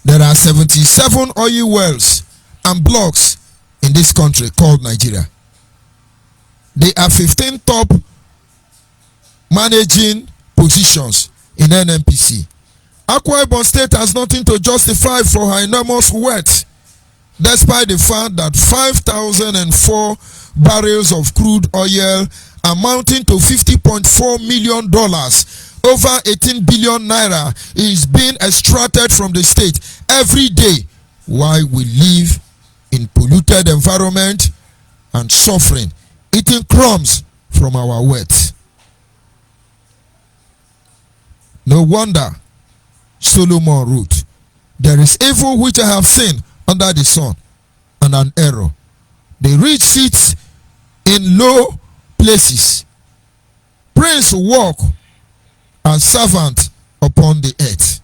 There are 77 oil wells and blocks in this country called Nigeria. There are 15 top managing positions in NNPC. Akwa Ibom State has nothing to justify for her enormous wealth, despite the fact that 5,004 barrels of crude oil amounting to $50.4 million, over 18 billion naira, is being extracted from the state every day, while we live in polluted environment and suffering, eating crumbs from our wealth. No wonder Solomon wrote, there is evil which I have seen under the sun, and an error. The rich sits in low places. Prince walk as servant upon the earth.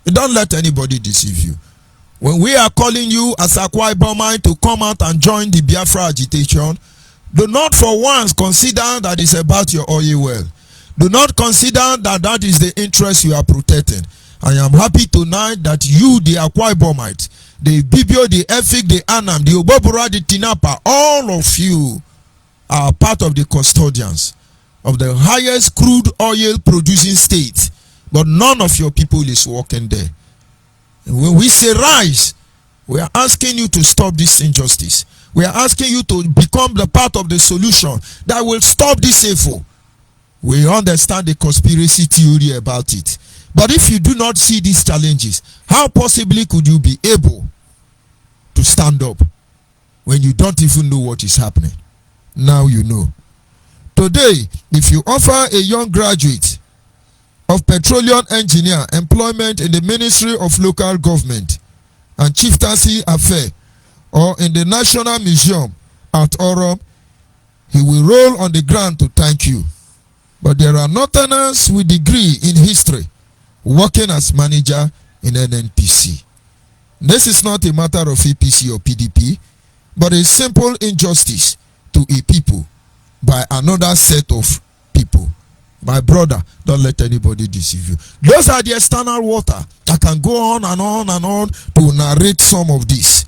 Don't let anybody deceive you. When we are calling you as Akwa Ibomite to come out and join the Biafra agitation, do not for once consider that it's about your oil well. Do not consider that that is the interest you are protecting. I am happy tonight that you, the Akwa Ibomite, the Bibio, the Efik, the Anam, the Obobora, the Tinapa, all of you are part of the custodians of the highest crude oil producing state, but none of your people is working there. And when we say rise, we are asking you to stop this injustice. We are asking you to become the part of the solution that will stop this evil. We understand the conspiracy theory about it. But if you do not see these challenges, how possibly could you be able to stand up when you don't even know what is happening? Now you know. Today, if you offer a young graduate of petroleum engineer employment in the Ministry of Local Government and Chieftaincy Affair or in the National Museum at Orom, he will roll on the ground to thank you. But there are Northerners with degree in history working as manager in NNPC. This is not a matter of APC or PDP, but a simple injustice to a people by another set of people. My brother, don't let anybody deceive you. Those are the external water. I can go on and on and on to narrate some of this.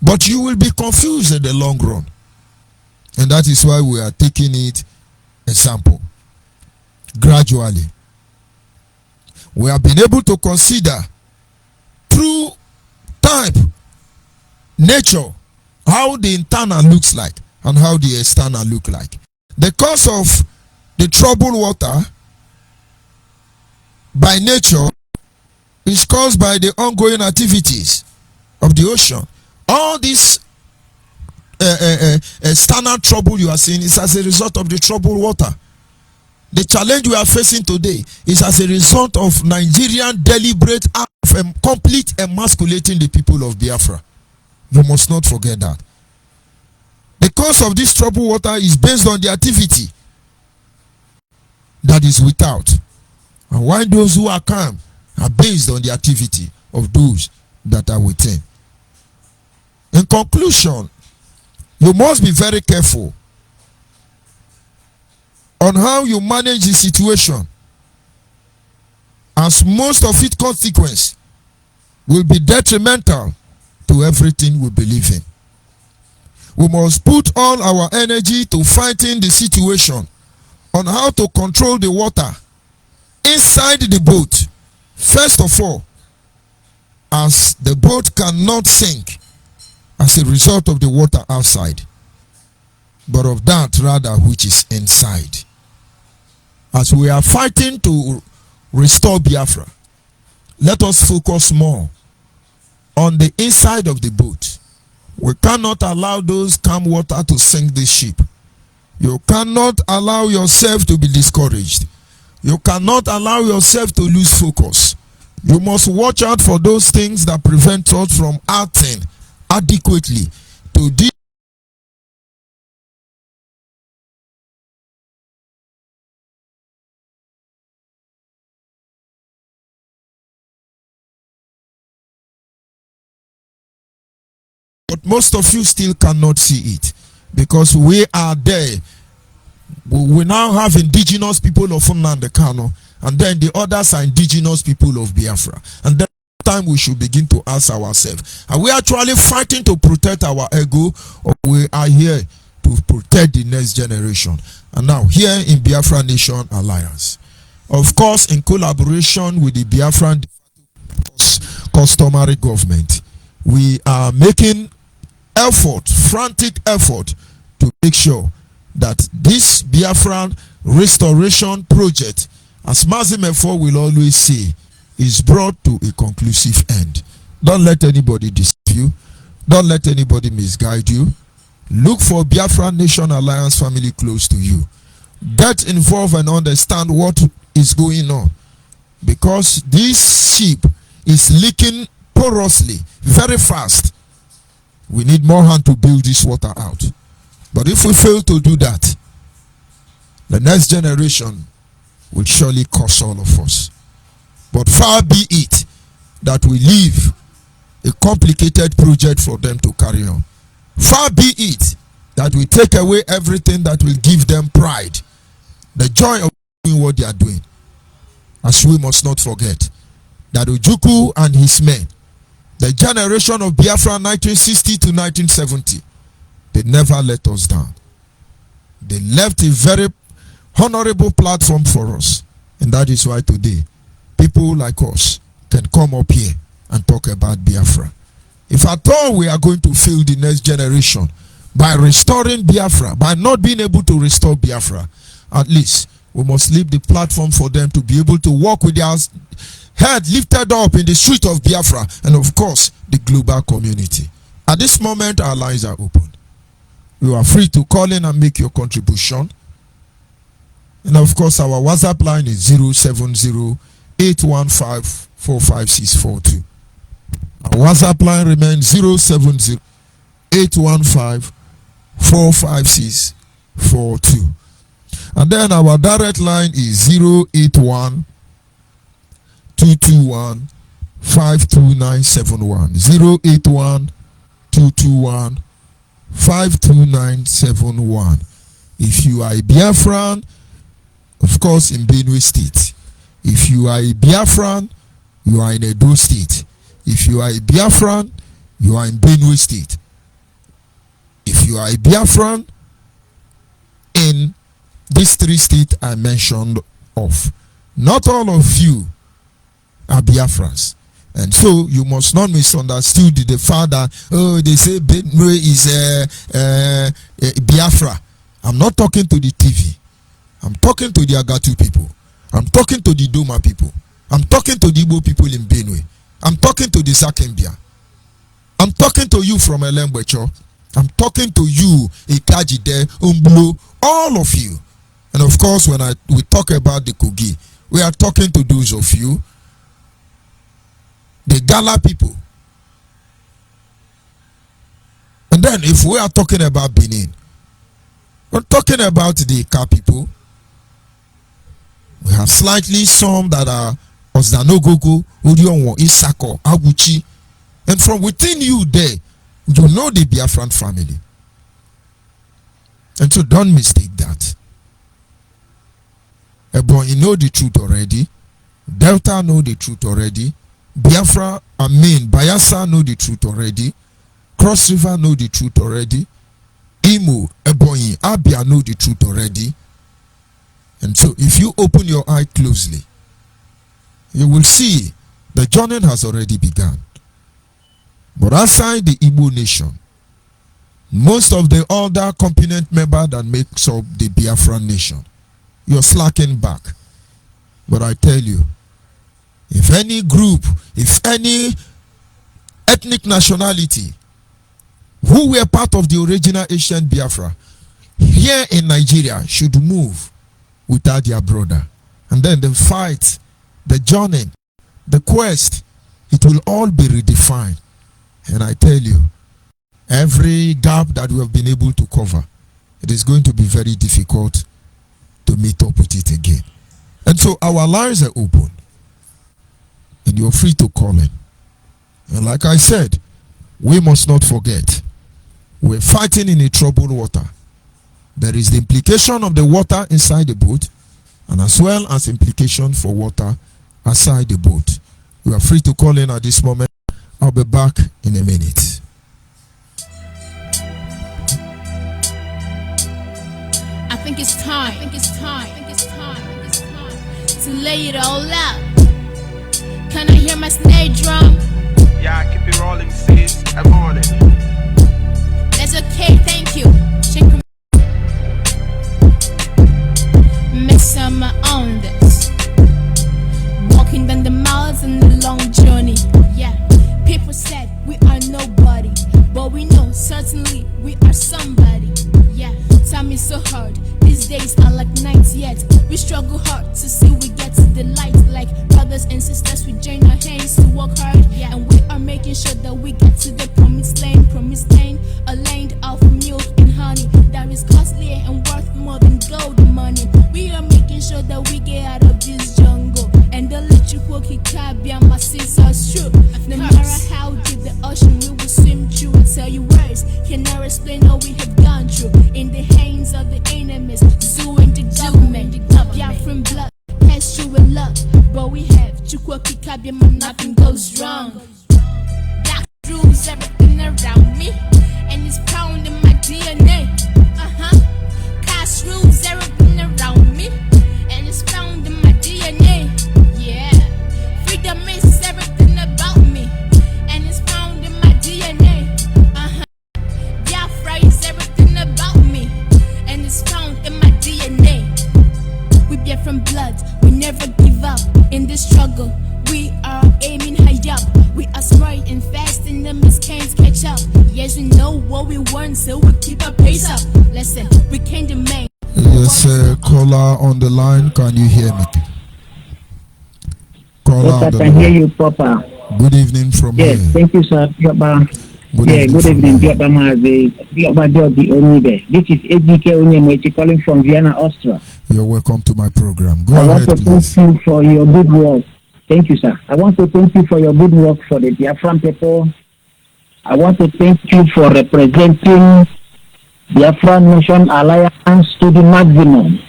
But you will be confused in the long run. And that is why we are taking it a sample. gradually. We have been able to consider through type, nature, how the internal looks like and how the external look like. The cause of the troubled water by nature is caused by the ongoing activities of the ocean. All this external trouble you are seeing is as a result of the troubled water. The challenge we are facing today is as a result of Nigerian deliberate act of complete emasculating the people of Biafra. You must not forget that. The cause of this troubled water is based on the activity that is without. And while those who are calm are based on the activity of those that are within. In conclusion, you must be very careful on how you manage the situation, as most of its consequence will be detrimental to everything we believe in. We must put all our energy to fighting the situation on how to control the water inside the boat. First of all, as the boat cannot sink as a result of the water outside, but of that rather which is inside. As we are fighting to restore Biafra, let us focus more on the inside of the boat. We cannot allow those calm water to sink the ship. You cannot allow yourself to be discouraged. You cannot allow yourself to lose focus. You must watch out for those things that prevent us from acting adequately to deal. But most of you still cannot see it because we are there. We now have indigenous people of Nnamdi Kanu, and then the others are indigenous people of Biafra. And then time we should begin to ask ourselves, are we actually fighting to protect our ego, or we are here to protect the next generation? And now here in Biafra Nation Alliance, of course in collaboration with the Biafran customary government, we are making frantic effort to make sure that this Biafran restoration project, as Mazimefo will always say, is brought to a conclusive end. Don't let anybody deceive you. Don't let anybody misguide you. Look for Biafra Nation Alliance family close to you. Get involved and understand what is going on, because this ship is leaking porously very fast. We need more hand to build this water out. But if we fail to do that, the next generation will surely cost all of us. But far be it that we leave a complicated project for them to carry on. Far be it that we take away everything that will give them pride, the joy of doing what they are doing. As we must not forget that Ojukwu and his men, the generation of Biafra 1960 to 1970, they never let us down. They left a very honorable platform for us. And that is why today, people like us can come up here and talk about Biafra. If at all we are going to fail the next generation by restoring Biafra, by not being able to restore Biafra, at least we must leave the platform for them to be able to walk with their head lifted up in the street of Biafra, and of course the global community. At this moment, our lines are open. You are free to call in and make your contribution. And of course, our WhatsApp line is 070-815-45642. Our WhatsApp line remains 070-815-45642. And then our direct line is 081-221-52971. 081-221-52971. If you are a Biafran, of course in Benue State. If you are a Biafran, you are in Edo State. If you are a Biafran, you are in Benue State. If you are a Biafran in these three states I mentioned off. Not all of you are Biafrans. And so you must not misunderstand the fact that, oh, they say Benue is Biafra. I'm not talking to the TV. I'm talking to the Agatu people. I'm talking to the Doma people. I'm talking to the Igbo people in Benue. I'm talking to the Zakembia. I'm talking to you from Elembwecho. I'm talking to you, Ikajide, Umblo, all of you. And of course, when we talk about the Kogi, we are talking to those of you, the Gala people. And then if we are talking about Benin, we're talking about the Ika people. We have slightly some that are Ozdanogogo, Urionwo, Isako, Aguchi. And from within you there, you know the Biafran family. And so don't mistake that. But you know the truth already. Delta know the truth already. Biafra, Bayelsa know the truth already. Cross River know the truth already. Imo, Ebonyi, Abia know the truth already. And so if you open your eye closely, you will see the journey has already begun. But outside the Igbo nation, most of the other component member that makes up the Biafran nation, you're slacking back. But I tell you, if any group, if any ethnic nationality who were part of the original Asian Biafra here in Nigeria should move without their brother, and then the fight, the journey, the quest, it will all be redefined. And I tell you, every gap that we have been able to cover, it is going to be very difficult to meet up with it again. And so our lines are open, and you're free to call in. And like I said, we must not forget, we're fighting in a troubled water. There is the implication of the water inside the boat, and as well as implication for water outside the boat. You are free to call in at this moment. I'll be back in a minute. I think it's time. To lay it all out. Can I hear my snare drum? Yeah, keep it rolling, sis. I'm on it. That's okay, thank you. Miss Summer on this. Walking down the miles in the long journey. Yeah, people said we are nobody, but we know certainly we are somebody. Yeah, time is so hard. These days are like nights, yet we struggle hard to see we get to the light. Like brothers and sisters, we join our hands to work hard. Yeah, and we are making sure that we get to the promised land, a land of milk and honey that is costly and worth more than gold and money. We are making sure that we get out of this jungle, and the little quirky cabia, my sisters true. No matter how deep the ocean, we will swim through and tell you words cannot explain all we have gone through. In the hands of the enemies, suing the government, Biafran blood, has true and love, but we have Chukwuki Kabiyama, nothing goes wrong. Black rules everything around me, and it's found in my DNA. Cash rules everything around me, and it's found in my DNA. Yeah, freedom is everything about me, and it's found in my DNA. Biafra is everything about me, and it's found in my DNA. We bear from blood, we never give up in this struggle. We are aiming high up. We are smart and fast, and the miss can't catch up. Yes, we know what we want, so we keep our pace up. Listen, we can't demand. Yes, caller on the line. Can you hear me? Caller Yes, I can hear you, Papa. Good evening from Yes, here. thank you, sir. Good evening, Onyibe. This is ADK Onyibe calling from Vienna, Austria. You're welcome to my program. Go I ahead, want to please. thank you for your good work. Thank you, sir. I want to thank you for your good work for the Biafran people. I want to thank you for representing Biafran Nation Alliance to the maximum.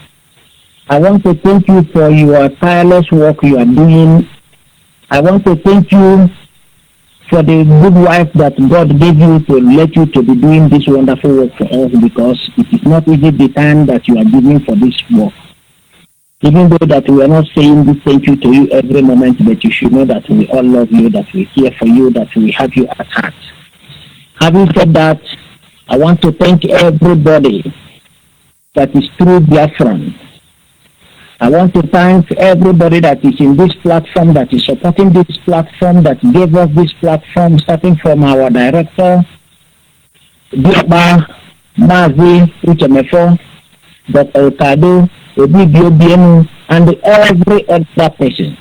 I want to thank you for your tireless work you are doing. I want to thank you for the good wife that God gave you to let you to be doing this wonderful work for us, because it is not easy the time that you are giving for this work. Even though that we are not saying this thank you to you every moment, but you should know that we all love you, that we care for you, that we have you at heart. Having said that, I want to thank everybody that is true Biafran. I want to thank everybody that is in this platform, that is supporting this platform, that gave us this platform, starting from our director, Biafra, Mazi, Uchemefo, Dr. Okado, Obibio Bienu, and every other person.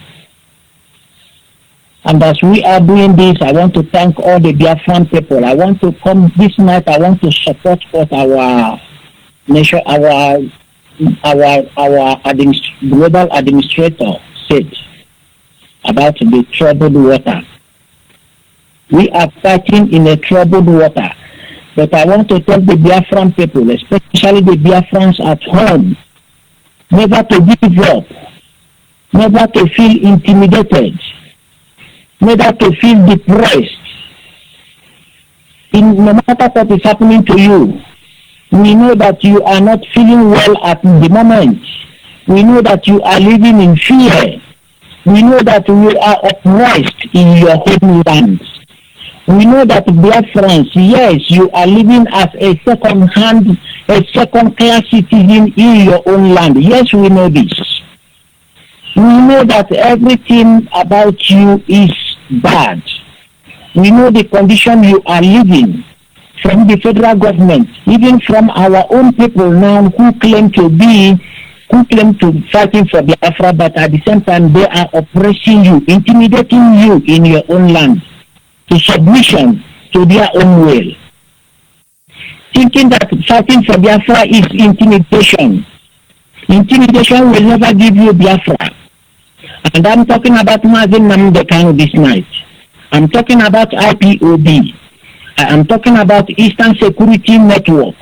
And as we are doing this, I want to thank all the Biafran people. I want to come this night, I want to support what our nation, our global administrator said about the troubled water. We are fighting in a troubled water. But I want to tell the Biafran people, especially the Biafrans at home, never to give up, never to feel intimidated, never to feel depressed. No matter what is happening to you, we know that you are not feeling well at the moment. We know that you are living in fear. We know that you are oppressed in your homeland. We know that Biafrans, yes, you are living as a second-class citizen in your own land. Yes, we know this. We know that everything about you is bad. We know the condition you are living from the federal government, even from our own people now who claim to fighting for Biafra, but at the same time they are oppressing you, intimidating you in your own land to submission to their own will. Thinking that fighting for Biafra is intimidation. Intimidation will never give you Biafra. And I'm talking about Mazin Namdekano this night. I'm talking about IPOB. I am talking about Eastern Security Network.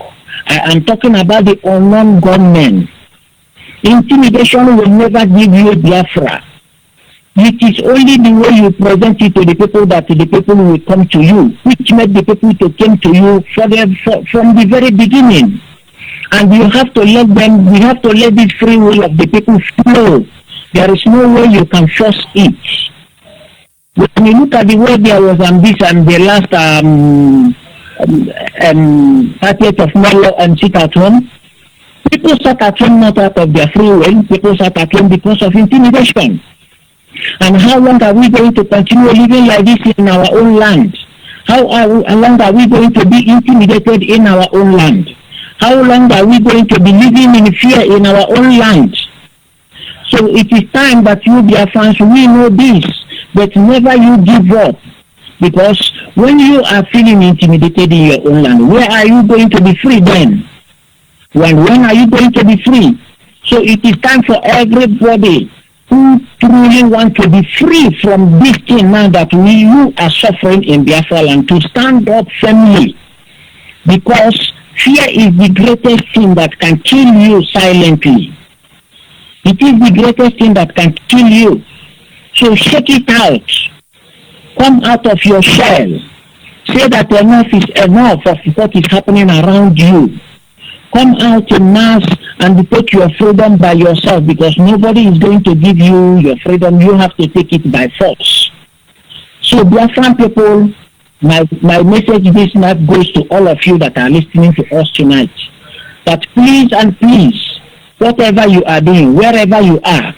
I am talking about the unknown gunmen. Intimidation will never give you Biafra. It is only the way you present it to the people that the people will come to you, which made the people to come to you from the very beginning. And you have to let them, we have to let this free will of the people flow. There is no way you can force it. When you look at the way there was this and the last 30th of May and sit at home, people sat at home not out of their free will, people sat at home because of intimidation. And how long are we going to continue living like this in our own land? How long are we going to be intimidated in our own land? How long are we going to be living in fear in our own land? So it is time that you, Biafrans, we know this, but never you give up. Because when you are feeling intimidated in your own land, where are you going to be free then? When are you going to be free? So it is time for everybody who truly want to be free from this thing now that you are suffering in Biafra land, to stand up firmly. Because fear is the greatest thing that can kill you silently. It is the greatest thing that can kill you. So shake it out. Come out of your shell. Say that enough is enough of what is happening around you. Come out in mass and take your freedom by yourself, because nobody is going to give you your freedom. You have to take it by force. So Biafran people, my message this night goes to all of you that are listening to us tonight. That please and please, whatever you are doing, wherever you are,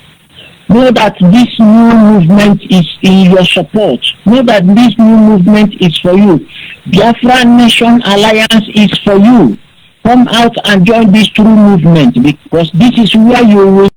know that this new movement is in your support. Know that this new movement is for you. Biafra Nation Alliance is for you. Come out and join this true movement, because this is where you will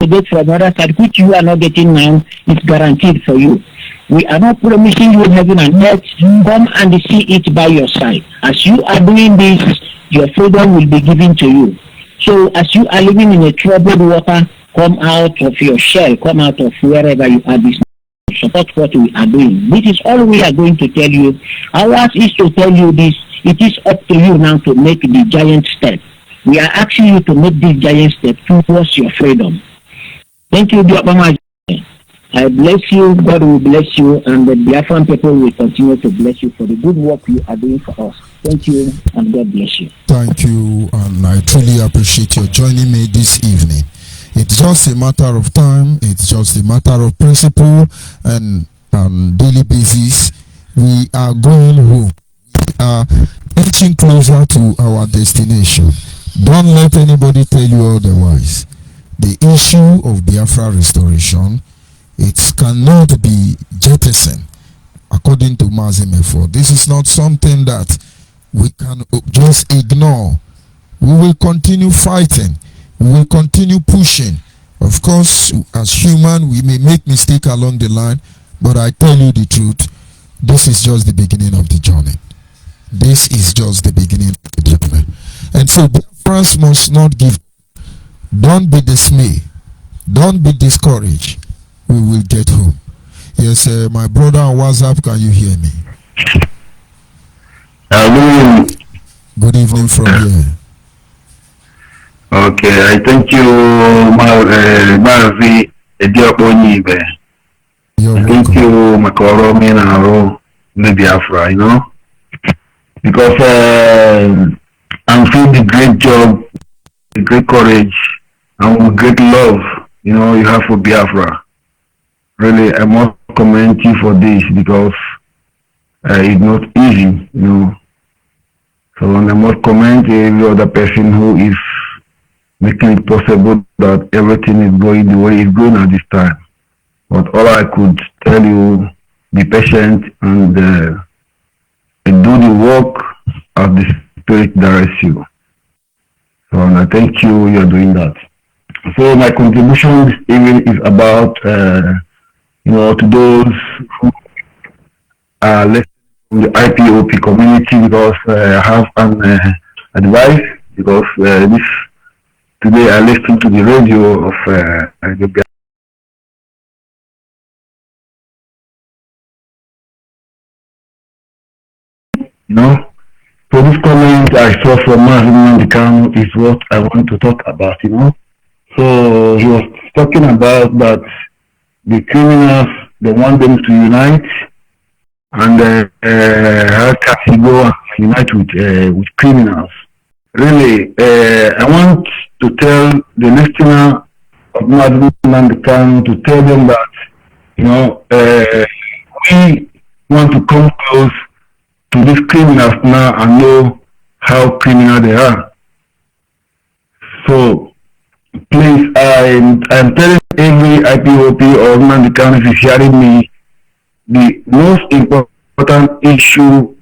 get from other side, which you are not getting now, is guaranteed for you. We are not promising you heaven and earth. Come and see it by your side. As you are doing this, your freedom will be given to you. So as you are living in a troubled water, come out of your shell, come out of wherever you are this. Support what we are doing. This is all we are going to tell you. Ours is to tell you this. It is up to you now to make the giant step. We are asking you to make this giant step towards your freedom. Thank you, Biafra. I bless you. God will bless you, and the Biafran people will continue to bless you for the good work you are doing for us. Thank you, and God bless you. Thank you, and I truly appreciate your joining me this evening. It's just a matter of time, it's just a matter of principle, and on daily basis, we are going home. We are inching closer to our destination. Don't let anybody tell you otherwise. The issue of Biafra restoration, it cannot be jettisoned, according to Mazimefo. This is not something that we can just ignore. We will continue fighting. We will continue pushing. Of course, as human, we may make mistakes along the line, but I tell you the truth, this is just the beginning of the journey. This is just the beginning of the journey. And so, Biafrans must not give. Don't be dismayed. Don't be discouraged. We will get home. Yes, my brother on WhatsApp, can you hear me? Hello. Good evening from here. Okay, I thank you, Marvi Onyibe. You're Thank welcome. you, Makoro Minaro, Biafra, you know, because I'm feeling the great job, the great courage, and great love, you know, you have for Biafra. Really, I must commend you for this because it's not easy, you know. So, and I must commend every other person who is making it possible that everything is going the way it's going at this time. But all I could tell you, be patient and do the work as the Spirit directs you. So, and I thank you, you're doing that. So my contribution this evening is about, you know, to those who are listening from the IPOP community, because I have an advice, because today I listened to the radio of the you know. So this comment I saw from Mazin Mandikano is what I want to talk about, you know. So he was talking about that the criminals, they want them to unite, and how can he go and unite with criminals? Really, I want to tell the listener of Mazin Mandikano to tell them that, you know, we want to come close to these criminals now and know how criminal they are. So please, I'm telling every IPOP or Mandikano if is hearing me, the most important issue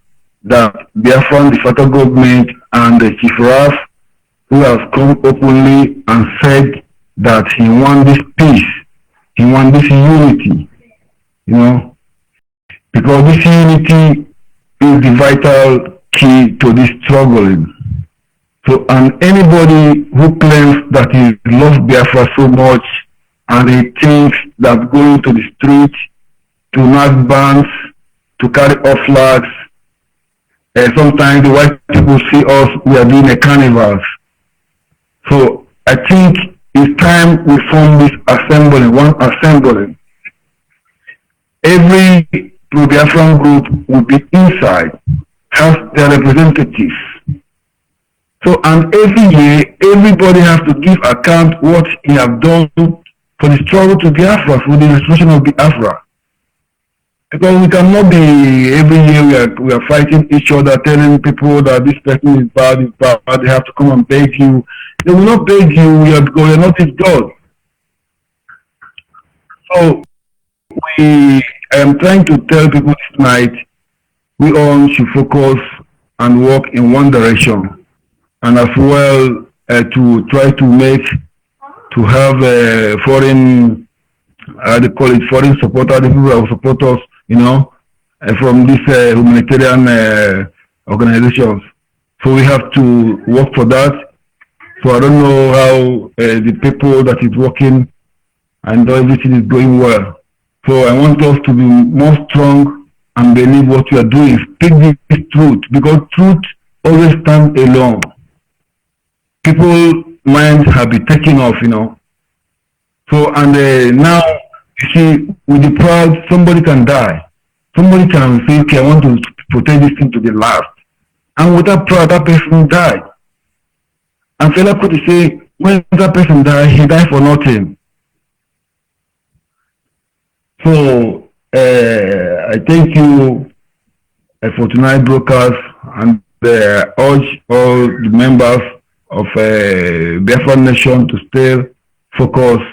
that Biafra, the federal government and the Chief Raf, who has come openly and said that he wants this peace, he wants this unity, you know, because this unity is the vital key to this struggling. So, and anybody who claims that he loves Biafra so much and he thinks that going to the street to knock bands, to carry off flags, sometimes the white people see us, we are doing a carnival. So I think it's time we form this assembly, one assembly. Every pro-Biafran group will be inside, has their representatives. So, and every year, everybody has to give account what he have done for the struggle to Biafra, for the restoration of Biafra. Because we cannot be, every year we are fighting each other, telling people that this person is bad, they have to come and beg you. They will not beg you, you are not his God. So, I am trying to tell people this night, we all should focus and work in one direction, and as well to try to have foreign, they call it foreign supporters, the people who support us, you know, from these humanitarian organizations. So we have to work for that. So I don't know how the people that is working, and everything is going well. So I want us to be more strong and believe what we are doing. Speak this truth, because truth always stands alone. People's minds have been taken off, you know. So, and now, you see, with the proud, somebody can die. Somebody can say, okay, I want to protect this thing to the last. and without prayer, that person died. And Fela could say, when that person died, he died for nothing. So I thank you for tonight's broadcast and urge all the members of Biafra Nation to stay focused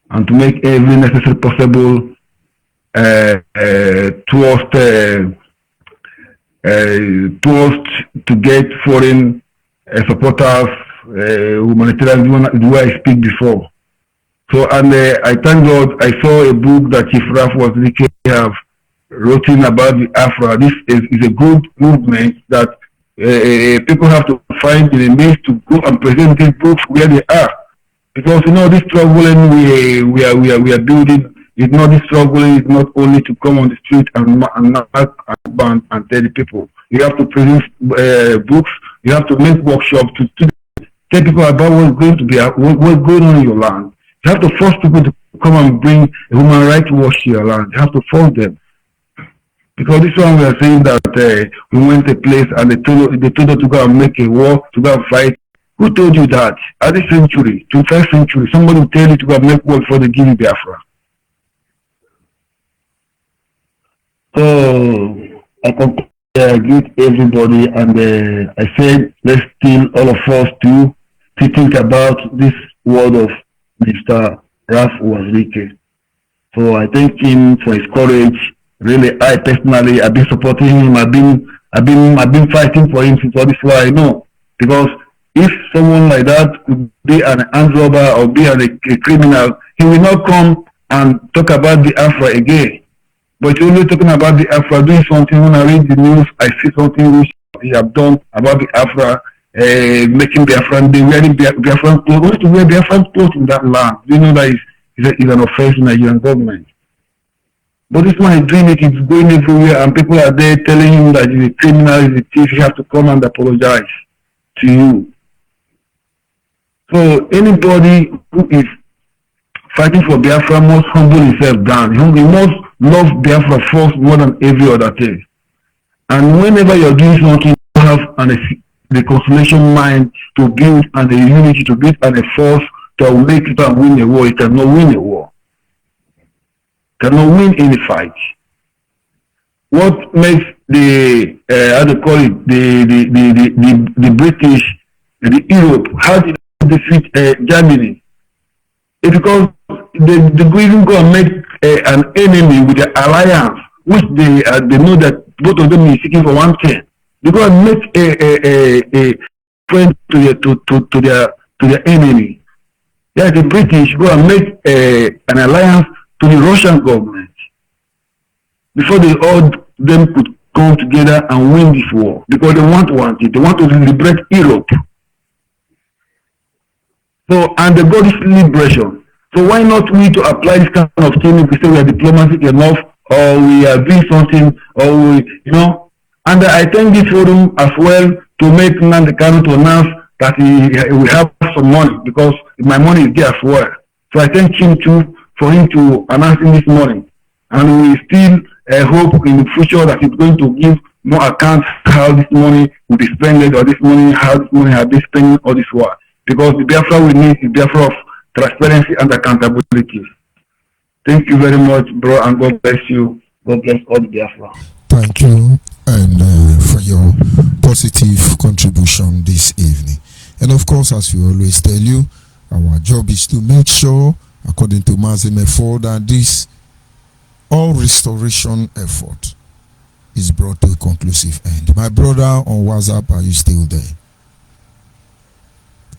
and to make every necessary possible towards to get foreign supporters, humanitarian, the way I speak before. So, and I thank God I saw a book that Chief Raf was have written about the Afra. This is a good movement that people have to find the means to go and present these books where they are. Because this struggling we are building is not this struggling is not only to come on the street and ban and tell the people. You have to produce books. You have to make workshops to tell people about what's going to be what's going on in your land. You have to force people to come and bring a human rights watch to your land. You have to force them. Because this one we are saying that we went to a place and they told us to go and make a war, to go and fight. Who told you that? At this century, 21st century, somebody will tell you to go and make war before they give you Biafra. So I greet everybody and I said let's still all of us to think about this word of Mr. Raf Wazirike. So I thank him for his courage. Really, I personally I've been supporting him. I've been fighting for him since all this while. I know, because if someone like that could be an armed robber or be a criminal, he will not come and talk about the Afra again. But he's only talking about the Afra, doing something. When I read the news, I see something which he have done about the Afra, making Biafran, they wearing Biafran clothes. Why to wear Biafran clothes in that land? Do you know that is an offense in the Nigerian government? But this man is doing it, it's going everywhere, and people are there telling him that he's a criminal, he's a thief, he has to come and apologize to you. So anybody who is fighting for Biafra must humble himself down. He must love Biafra first more than every other thing. And whenever you're doing something, you have the reconciliation mind to build and the unity to build and a force to make people win a war. You cannot win a war. Cannot win any fight. What makes the how to call it the British, the Europe, how did they defeat Germany? It's because they even go and make an enemy with the alliance, which they know that both of them is seeking for one thing. They go and make a friend to their enemy. Yeah, the British go and make an alliance to the Russian government before all them could come together and win this war, because they want one thing. They want to liberate Europe. So, and they got this liberation. So why not we to apply this kind of thing if we say we are diplomatic enough, or we are doing something, or we, And I thank this forum as well to make Nnamdi Kanu to announce that we have some money, because my money is there as well. So I thank him too for him to announce in this morning. And we still hope in the future that he's going to give more accounts how this money will be spent, or this money, how this money has been spent all this while. Because the Biafra we need is Biafra of transparency and accountability. Thank you very much, bro, and God bless you. God bless all the Biafra. Thank you, and for your positive contribution this evening. And of course, as we always tell you, our job is to make sure, according to Mazim effort, that this all restoration effort is brought to a conclusive end. My brother on WhatsApp, are you still there?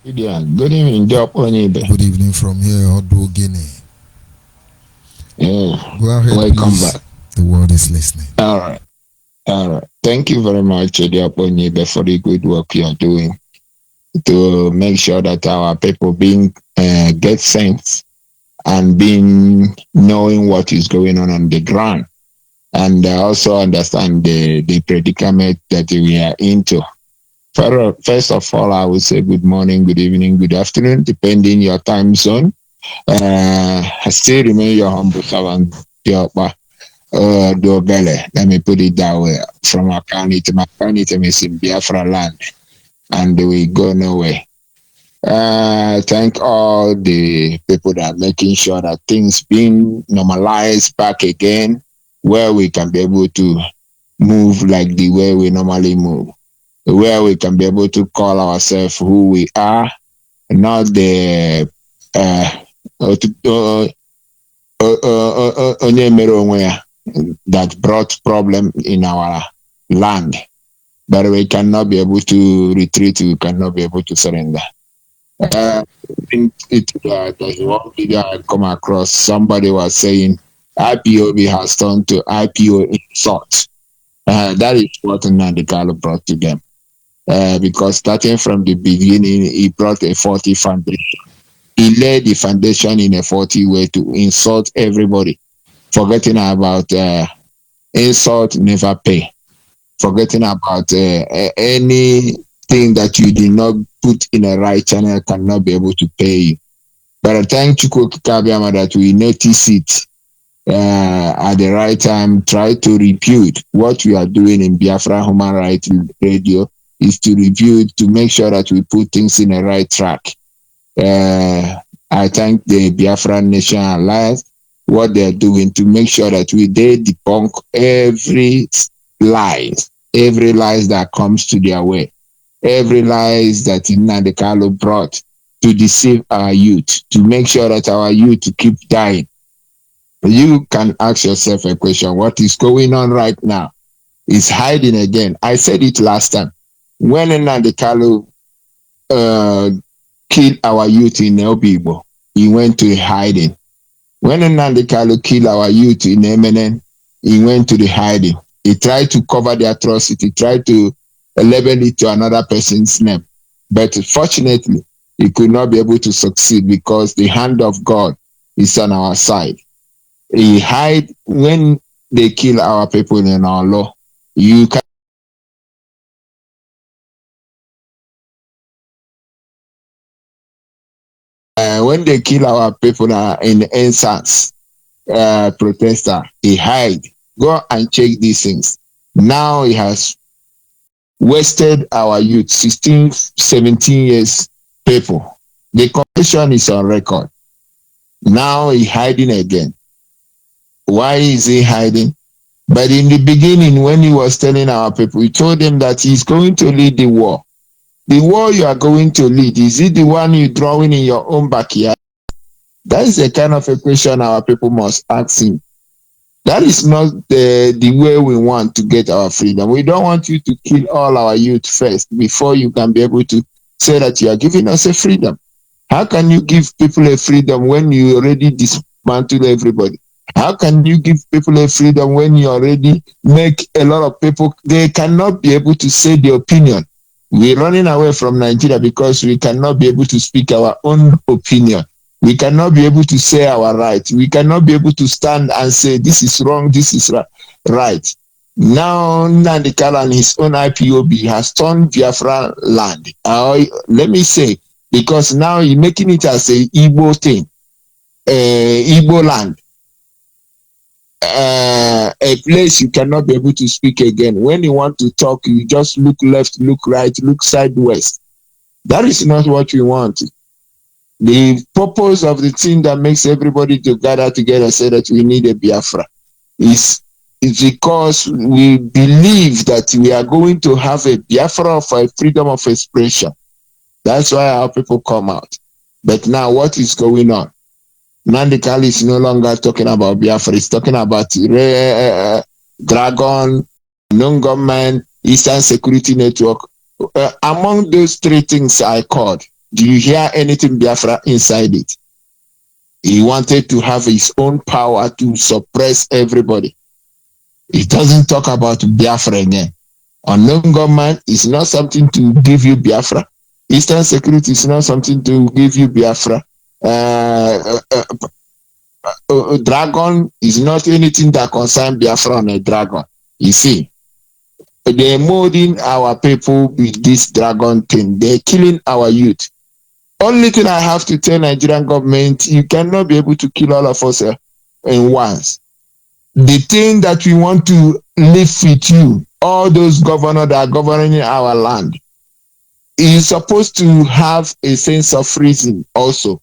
Yeah, good evening, Onyibe. Good evening from here, Odo Guinea. Yeah, go ahead, welcome please. back. The world is listening. All right. Thank you very much, Onyibe, for the good work you are doing to make sure that our people get sense and knowing what is going on the ground, and also understand the predicament that we are into. First of all, I would say good morning, good evening, good afternoon, depending your time zone. I still remain your humble servant, Diokpa. Dobele. Let me put it that way. From our county to my county is in Biafra land, and we go nowhere. Thank all the people that are making sure that things being normalized back again, where we can be able to move like the way we normally move, where we can be able to call ourselves who we are, not the onye mere onwe ya that brought problem in our land. But we cannot be able to retreat, we cannot be able to surrender. There's one video I come across, somebody was saying IPOB has turned to IPO insult. That is what Nnamdi Kanu brought to them. Because starting from the beginning, he brought a 40 foundation. He laid the foundation in a 40 way to insult everybody, forgetting about insult, never pay. Forgetting about anything that you did not put in a right channel cannot be able to pay you. But I thank Chukwu Kabiama that we notice it at the right time, try to repute what we are doing in Biafra Human Rights Radio is to review, to make sure that we put things in the right track. I thank the Biafra Nation Alliance, what they're doing to make sure that they debunk every lies that comes to their way, every lies that Nnamdi Kanu brought to deceive our youth, to make sure that our youth keep dying. You can ask yourself a question, what is going on right now? Is hiding again. I said it last time. When Nnamdi Kanu killed our youth in Obibo, he went to hiding. When Nnamdi Kanu killed our youth in Emenen, he went to the hiding. He tried to cover the atrocity, tried to label it to another person's name. But fortunately, he could not be able to succeed because the hand of God is on our side. He hide when they kill our people in our law. You can when they kill our people in instance, protester, he hide. Go and check these things. Now he has wasted our youth, 16, 17 years people. The condition is on record. Now he's hiding again. Why is he hiding? But in the beginning, when he was telling our people, he told them that he's going to lead the war. The war you are going to lead, is it the one you're drawing in your own backyard? That is the kind of a question our people must ask him. That is not the way we want to get our freedom. We don't want you to kill all our youth first before you can be able to say that you are giving us a freedom. How can you give people a freedom when you already dismantle everybody? How can you give people a freedom when you already make a lot of people, they cannot be able to say their opinion? We're running away from Nigeria because we cannot be able to speak our own opinion. We cannot be able to say our right. We cannot be able to stand and say this is wrong, this is right. Now Nnamdi Kanu and his own IPOB has turned Biafra land. Let me say, because now he's making it as a Igbo thing, Igbo land. A place you cannot be able to speak again. When you want to talk, you just look left, look right, look sideways. That is not what we want. The purpose of the thing that makes everybody to gather together and say that we need a Biafra is because we believe that we are going to have a Biafra of a freedom of expression. That's why our people come out. But now what is going on? Nnamdi Kanu is no longer talking about Biafra. He's talking about Dragon, non-government, Eastern Security Network. Among those three things I called, do you hear anything Biafra inside it? He wanted to have his own power to suppress everybody. He doesn't talk about Biafra again. Unknown government is not something to give you Biafra. Eastern Security is not something to give you Biafra. Dragon is not anything that concerns Biafra on a dragon. You see, they're molding our people with this dragon thing. They're killing our youth. Only thing I have to tell Nigerian government, you cannot be able to kill all of us in once. the thing that we want to live with you, all those governors that are governing our land, is supposed to have a sense of reason also.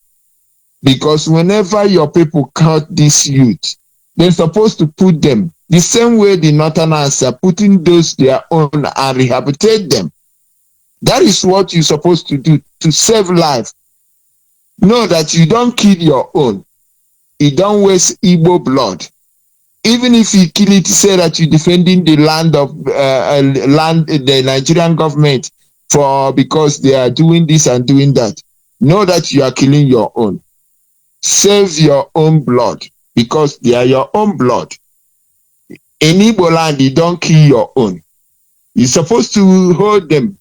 Because whenever your people cut this youth, they're supposed to put them the same way the Northerners are putting those their own and rehabilitate them. That is what you're supposed to do to save life. Know that you don't kill your own. You don't waste Igbo blood. Even if you kill it, say that you're defending the land of the Nigerian government because they are doing this and doing that. Know that you are killing your own. Save your own blood because they are your own blood. In Igbo land, you don't kill your own. You're supposed to hold them.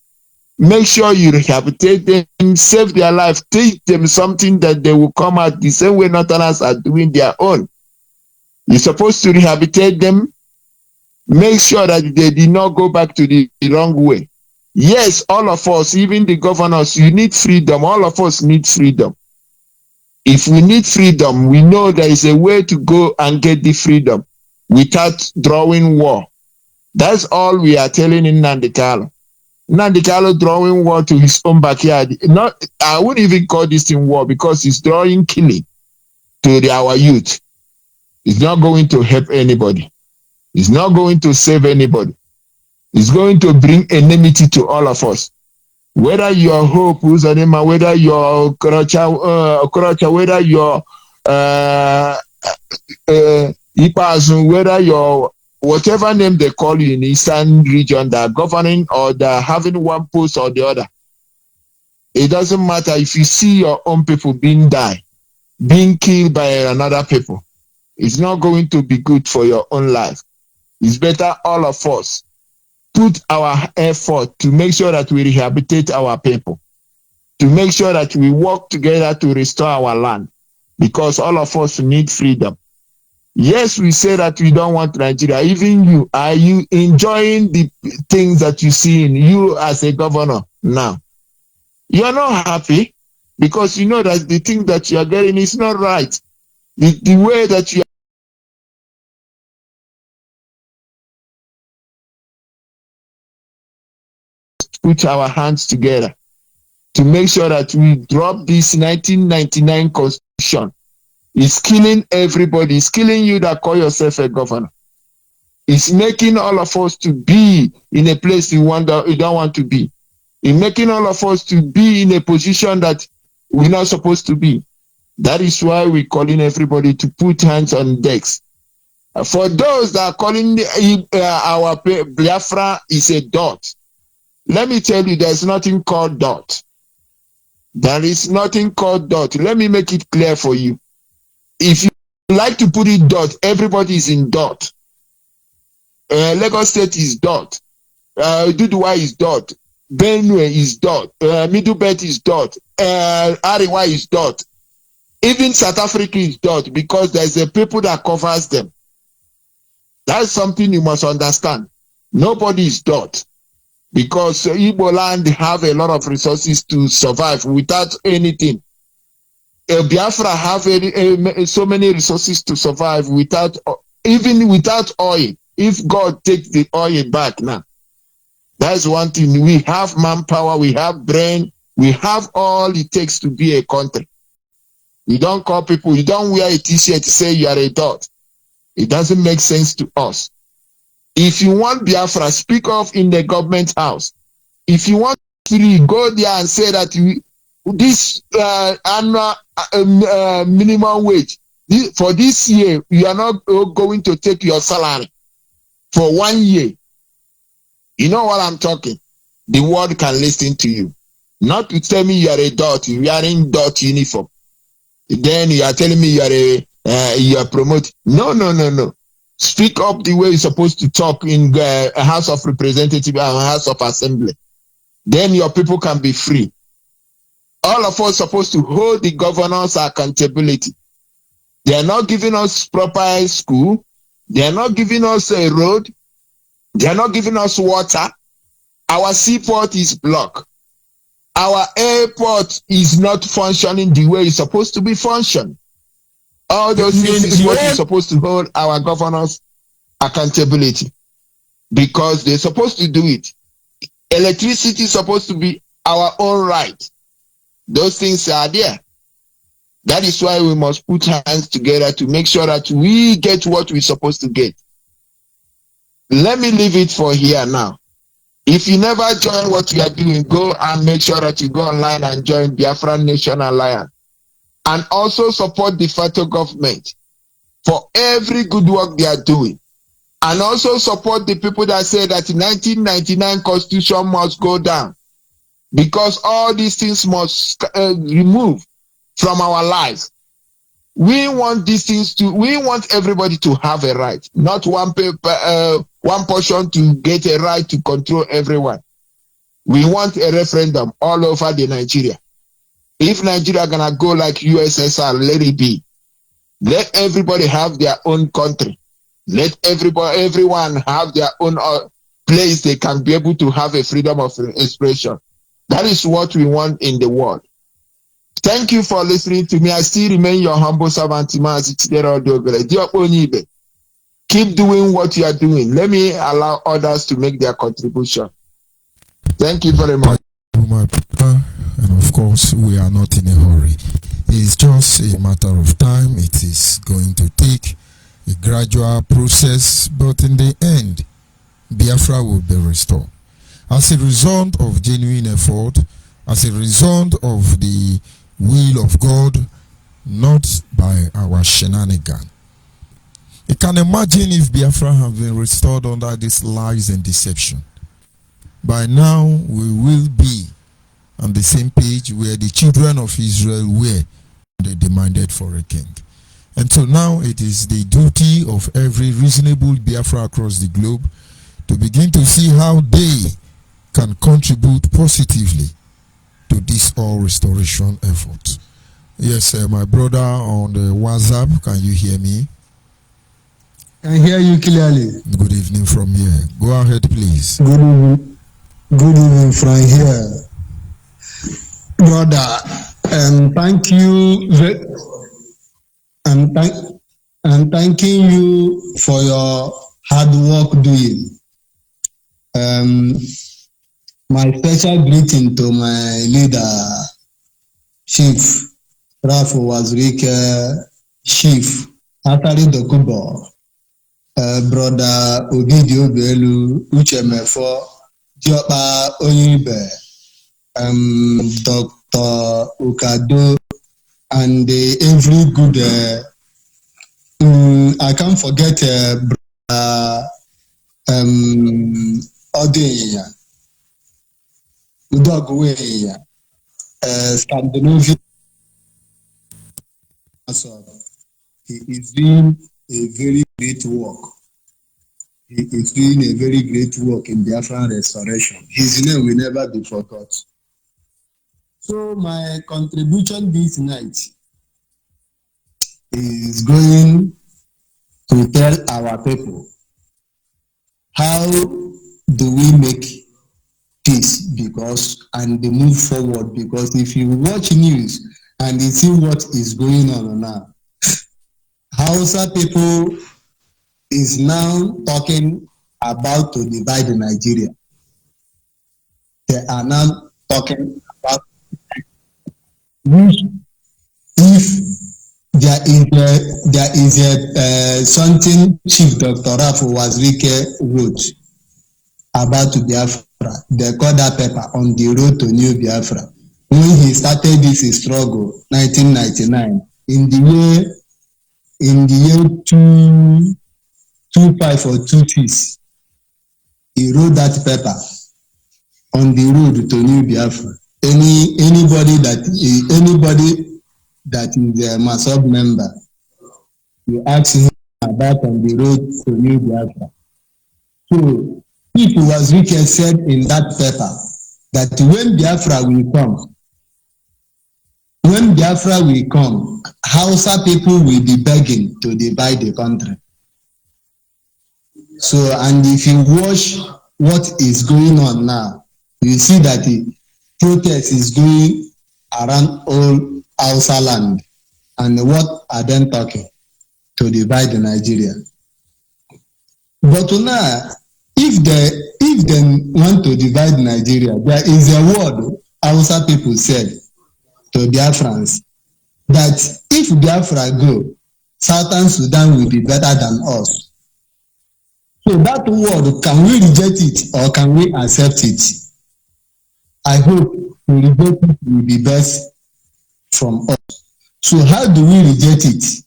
Make sure you rehabilitate them, save their life, teach them something that they will come out the same way Northerners are doing their own. You're supposed to rehabilitate them, make sure that they did not go back to the wrong way. Yes, all of us, even the governors, you need freedom. All of us need freedom. If we need freedom, we know there is a way to go and get the freedom without drawing war. That's all we are telling in Nnamdi Kanu. Nnamdi Kanu drawing war to his own backyard. I wouldn't even call this thing war because he's drawing killing to our youth. It's not going to help anybody. It's not going to save anybody. It's going to bring enmity to all of us. Whether you're Hope, Uzanema, whether you're Okorocha, whether you're Ipazu, whether you're whatever name they call you in the Eastern region that are governing or that are having one post or the other. It doesn't matter if you see your own people being killed by another people. It's not going to be good for your own life. It's better all of us put our effort to make sure that we rehabilitate our people, to make sure that we work together to restore our land, because all of us need freedom. Yes, we say that we don't want Nigeria. Even you, are you enjoying the things that you see in you as a governor now? You're not happy because you know that the thing that you are getting is not right. The way that you put our hands together to make sure that we drop this 1999 constitution. It's killing everybody. It's killing you that call yourself a governor. It's making all of us to be in a place you don't want to be. It's making all of us to be in a position that we're not supposed to be. That is why we're calling everybody to put hands on decks. For those that are calling our Biafra is a dot, let me tell you, there's nothing called dot. There is nothing called dot. Let me make it clear for you. If you like to put it dot, everybody is in dot. Lagos State is dot. Duduwa is dot. Benue is dot. Middle Belt is dot. Ariwa is dot. Even South Africa is dot because there's a people that covers them. That's something you must understand. Nobody is dot. Because Igbo land have a lot of resources to survive without anything. Biafra have so many resources to survive even without oil. If God takes the oil back now, that's one thing. We have manpower, we have brain, we have all it takes to be a country. You don't call people, you don't wear a t-shirt to say you are a dot. It doesn't make sense to us. If you want Biafra, speak off in the government house. If you want free, go there and say that this annual minimum wage, for this year, you are not going to take your salary for 1 year. You know what I'm talking? The world can listen to you. Not to tell me you are a dot, you are in dot uniform. Then you are telling me you are promoting. No. Speak up the way you're supposed to talk in a House of Representatives and House of Assembly. Then your people can be free. All of us are supposed to hold the governors accountability. They are not giving us proper school. They are not giving us a road. They are not giving us water. Our seaport is blocked. Our airport is not functioning the way it's supposed to be functioning. All those things is what is supposed to hold our governors accountability, because they're supposed to do it. Electricity is supposed to be our own right. Those things are there. That is why we must put hands together to make sure that we get what we're supposed to get. Let me leave it for here now. If you never join what we are doing, go and make sure that you go online and join Biafra Nation Alliance. And also support the federal government for every good work they are doing. And also support the people that say that the 1999 Constitution must go down. Because all these things must remove from our lives. We want these things we want everybody to have a right, not one portion to get a right to control everyone. We want a referendum all over the Nigeria. If Nigeria gonna go like USSR, let it be. Let everybody have their own country. Let everyone have their own place they can be able to have a freedom of expression. That is what we want in the world. Thank you for listening to me. I still remain your humble servant, Onyibe. Keep doing what you are doing. Let me allow others to make their contribution. Thank you very much. My brother, and of course, we are not in a hurry. It's just a matter of time. It is going to take a gradual process, but in the end, Biafra will be restored. As a result of genuine effort, as a result of the will of God, not by our shenanigan. You can imagine if Biafra have been restored under these lies and deception. By now, we will be on the same page where the children of Israel were. They demanded for a king. And so now it is the duty of every reasonable Biafra across the globe to begin to see how they can contribute positively to this all restoration effort. Yes, my brother on the WhatsApp, can you hear me? I hear you clearly. Good evening from here. Go ahead, please. Good evening. Good evening from here. Brother, thank you and thanking you for your hard work doing. My special greeting to my leader, Chief Rafu Wazirike, Chief Atari Dokubo, Brother Ogidio Belu, Uchemefo, Diopa Onyibe, Dr. Ukado, and every good, I can't forget Brother Odeya. Scandinavian. He is doing a very great work. He is doing a very great work in Biafran restoration. His name will never be forgotten. So my contribution this night is going to tell our people how do we make peace and they move forward, because if you watch news and you see what is going on now, Hausa people is now talking about to divide Nigeria. They are now talking about which, if there is something Chief Dr. Rafu Wazirike wrote about Biafra. They call that paper On the Road to New Biafra. When he started this struggle, 1999, in the year 225 or 26, he wrote that paper On the Road to New Biafra. Anybody that is a Masop member, you ask him about On the Road to New Biafra. So, Chief Wazirike said in that paper that when Biafra will come, Hausa people will be begging to divide the country. So, and if you watch what is going on now, you see that the protest is going around all Hausa land. And what are they talking? To divide Nigeria. But now, if they want to divide Nigeria, there is a word Hausa people said to Biafrans that if Biafra go, Southern Sudan will be better than us. So that word, can we reject it or can we accept it? I hope we reject it will be best from us. So how do we reject it?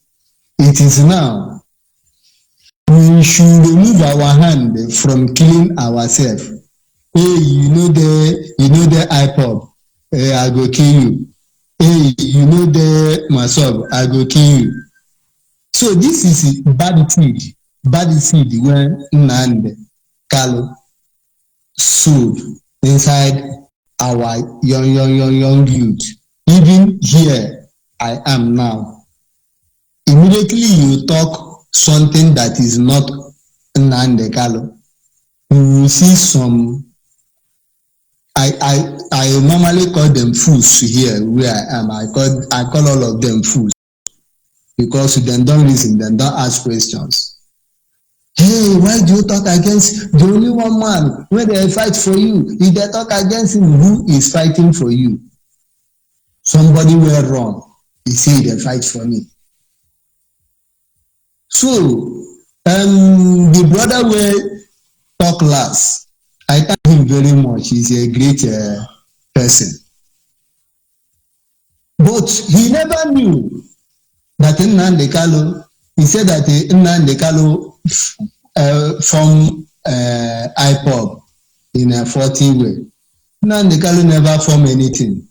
It is now. We should remove our hand from killing ourselves. Hey, you know the iPod, hey, I go kill you. Hey, you know the Masob, I go kill you. So this is bad seed when Nnamdi Kanu sowed inside our young youth. Even here I am now. Immediately you talk something that is not Nnamdi Kanu, you will see some. I normally call them fools here where I am. I call all of them fools because they don't listen, they don't ask questions. Hey, why do you talk against the only one man when they fight for you? If they talk against him, who is fighting for you? Somebody went wrong. He say they fight for me. So the brother will talk last. I thank him very much. He's a great person. But he never knew that Nnamdi Kanu, he said that Nnamdi Kanu formed IPOB in a 40 way. Nnamdi Kanu never formed anything.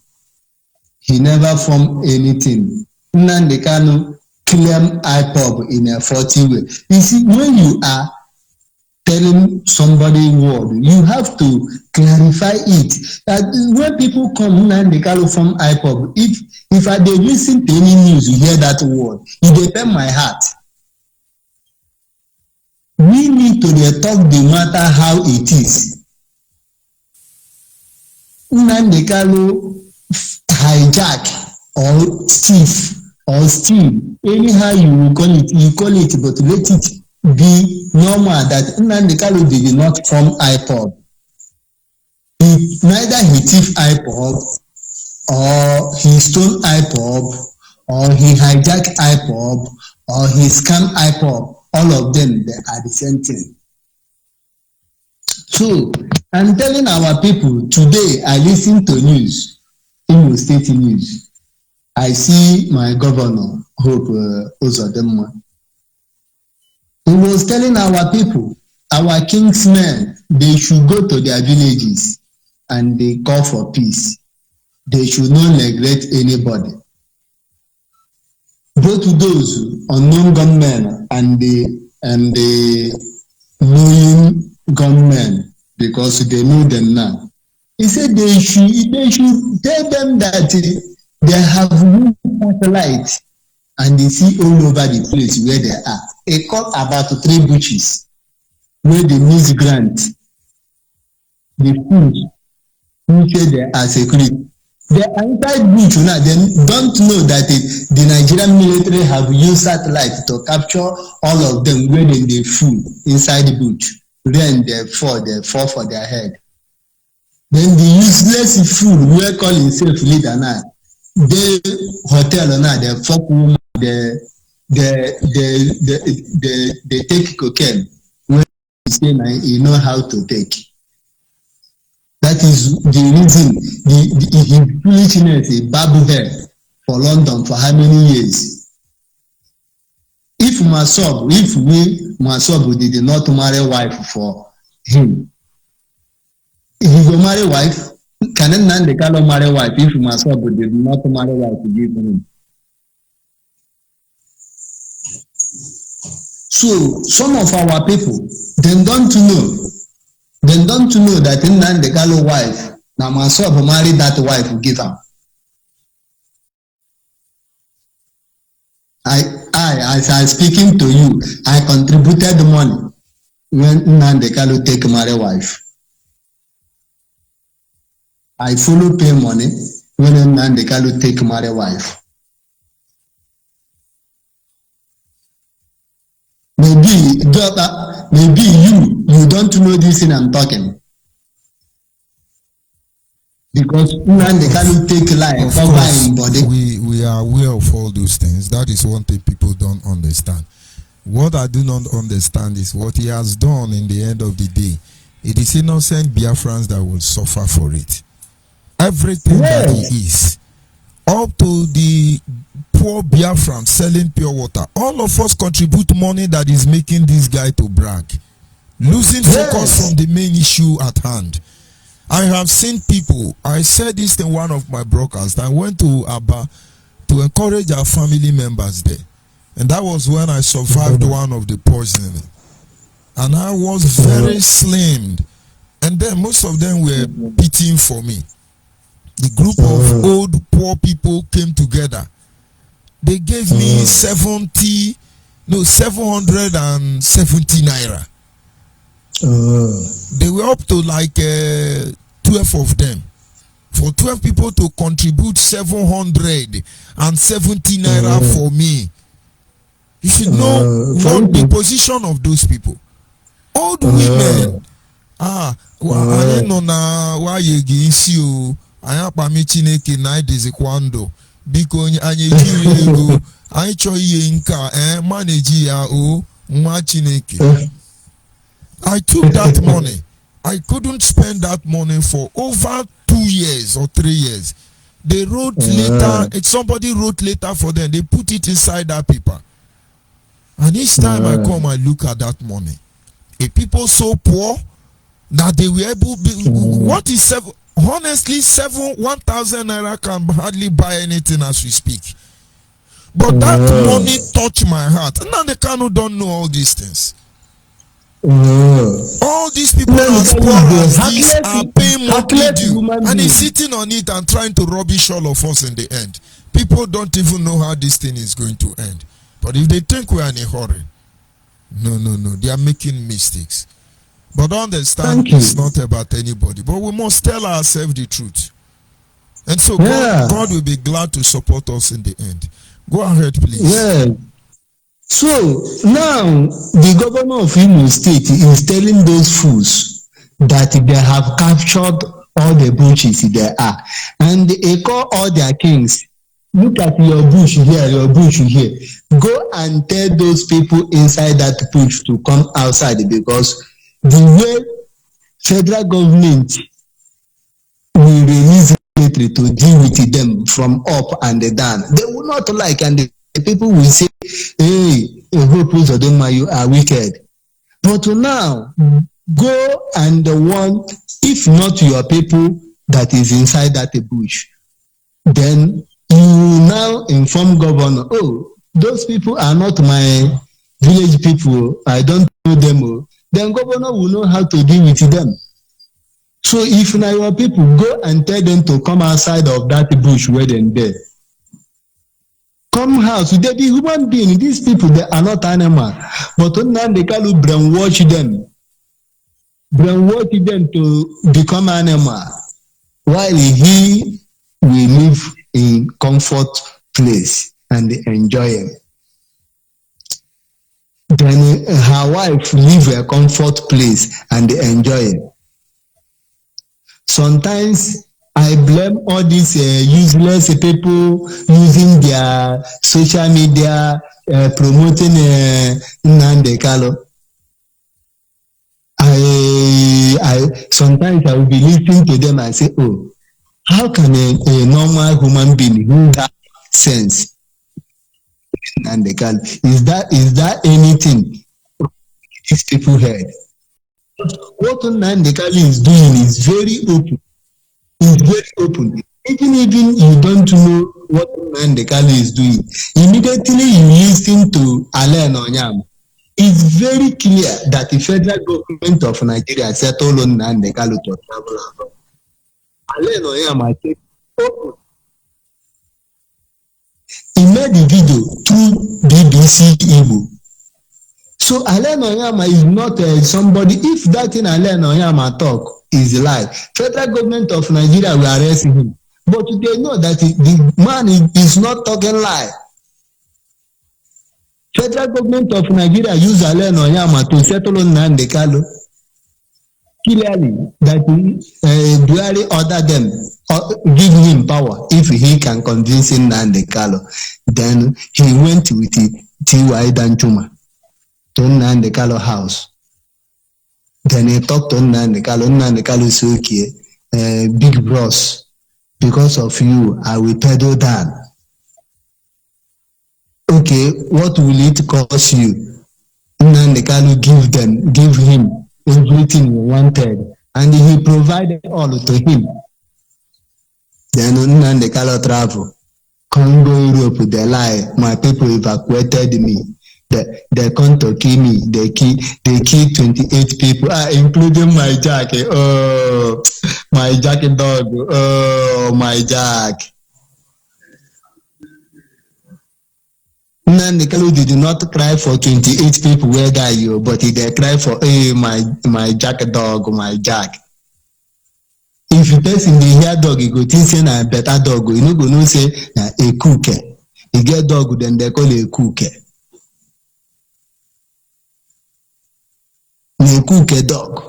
He never formed anything. Nnamdi Kanu claimed IPOB in a 40 way. You see, when you are telling somebody word, you have to clarify it. When people come Nnamdi Kanu from IPOB, if I dey listen to any news, you hear that word, it dey pain my heart. We need to dey talk the matter how it is. Nnamdi Kanu hijack or thief or steal, anyhow you will call it, but let it be normal that Nnamdi Kanu did not form IPOB. Neither he thief IPOB, or he stole IPOB, or he hijacked IPOB, or he scammed IPOB. All of them, they are the same thing. So, I'm telling our people, today I listen to news, Imo State news. I see my governor, Hope Uzodinma. He was telling our people, our kingsmen, they should go to their villages and they call for peace. They should not neglect anybody. Both those unknown gunmen and the knowing gunmen, because they know them now. He said they should tell them that they have moved satellite and they see all over the place where they are. They call about 3 bushs where the migrant, the food, which they are security. The entire bush now, they don't know that the Nigerian military have used satellite to capture all of them where they food inside the bush. Then they fall for their head. Then the useless food we call himself leader now. The hotel now, they fuck woman, they take cocaine when you say now you know how to take. That is the reason his foolishness, a babu hair for London for how many years? If Masob did not marry wife for him, he will marry wife. Can Nnamdi Kanu marry wife if Masob did not marry wife to give him? So some of our people, they don't know. They don't know that Nnamdi Kanu wife, now Masob married that wife who give her. As I speaking to you, I contributed money when Nnamdi Kanu take marry wife. I follow pay money when Nnamdi Kanu take marry wife. maybe you don't know this thing I'm talking. Because they cannot take life cover in body. We are aware of all those things. That is one thing people don't understand. What I do not understand is what he has done in the end of the day. It is innocent Biafrans that will suffer for it. Everything that he is, up to the poor Biafran selling pure water, all of us contribute money that is making this guy to brag, losing focus on the main issue at hand. I have seen people, I said this in one of my broadcasts, I went to Aba to encourage our family members there, and that was when I survived one of the poisoning, and I was very slimmed, and then most of them were pitying for me. The group of old poor people came together. They gave me 770 naira. They were up to like 12 of them. For 12 people to contribute 770 naira for me. You should know what the position of those people. Old women. I don't know why you give anya kpami Chineke na idezikwando biko anyị ejiri ego anyị chọọ ihe nka manage ya nwa Chineke. I took that money. I couldn't spend that money for over 2 years or 3 years. They wrote later, somebody wrote later for them, they put it inside that paper. And each time I come, I look at that money. A people so poor that they were able what is honestly 1,000 naira can hardly buy anything as we speak. But that money touched my heart. Now the Kanu don't know all these things. All these people as poor as these are paying monthly due, and he's sitting on it and trying to rubbish all of us in the end. People don't even know how this thing is going to end. But if they think we are in a hurry, no, they are making mistakes. But understand, it's not about anybody. But we must tell ourselves the truth. And so God will be glad to support us in the end. Go ahead, please. Yeah. So now the governor of Imo State is telling those fools that they have captured all the bushes there are. And they call all their kings, look at your bush here, your bush here. Go and tell those people inside that bush to come outside, because the way federal government will release military to deal with them from up and down, they will not like, and the people will say, hey, you are wicked. But now, go and want, if not your people that is inside that bush, then you now inform governor, oh, those people are not my village people, I don't know them. Then governor will know how to deal with them. So if now your people, go and tell them to come outside of that bush where they're there. Come house, they be human beings. These people, they are not animal. But now they can brainwash them. Brainwash them to become animal. While he will live in comfort place and enjoy it. Then her wife live a comfort place and enjoy it. Sometimes I blame all these useless people using their social media promoting Nnamdi Kanu. I sometimes I will be listening to them and say, oh, how can a normal human being who has sense Nnamdi Kanu, is that anything these people heard? What Nnamdi Kanu is doing is very open. It's very open. Even you don't know what Nnamdi Kanu is doing, immediately you listen to Alain Onyam. It's very clear that the federal government of Nigeria settled on Nnamdi Kanu to travel abroad. Alain Onyam, I think, open. He made the video through BBC Igbo. So Alain Onyama is not somebody. If that thing Alain Onyama talk is a lie, federal government of Nigeria will arrest him. But they know that the man is not talking lie. Federal government of Nigeria use Alain Onyama to settle Nnamdi Kanu. Clearly, that Buhari order them, give him power if he can convince Nnamdi Kanu. Then he went with T.Y. Danchuma to Nnamdi Kanu house. Then he talked to Nnamdi Kanu. Nnamdi Kanu said, okay, big bros, because of you, I will pedal down. Okay, what will it cost you? Nnamdi Kanu give him everything he wanted, and he provided all to him. Then Nnamdi Kanu travel, Congo, Europe, they lie. My people evacuated me. They come to kill me. They killed 28 people, including my Jack. Oh, my Jack dog. Oh, my Jack. Nnamdi Kanu did not cry for 28 people where die you, but he dey cry for my Jack dog, my Jack. If you person dey hear dog, you go think say na better dog. You no go know say na a cook. You get dog, then they call a cook. Na a cook dog.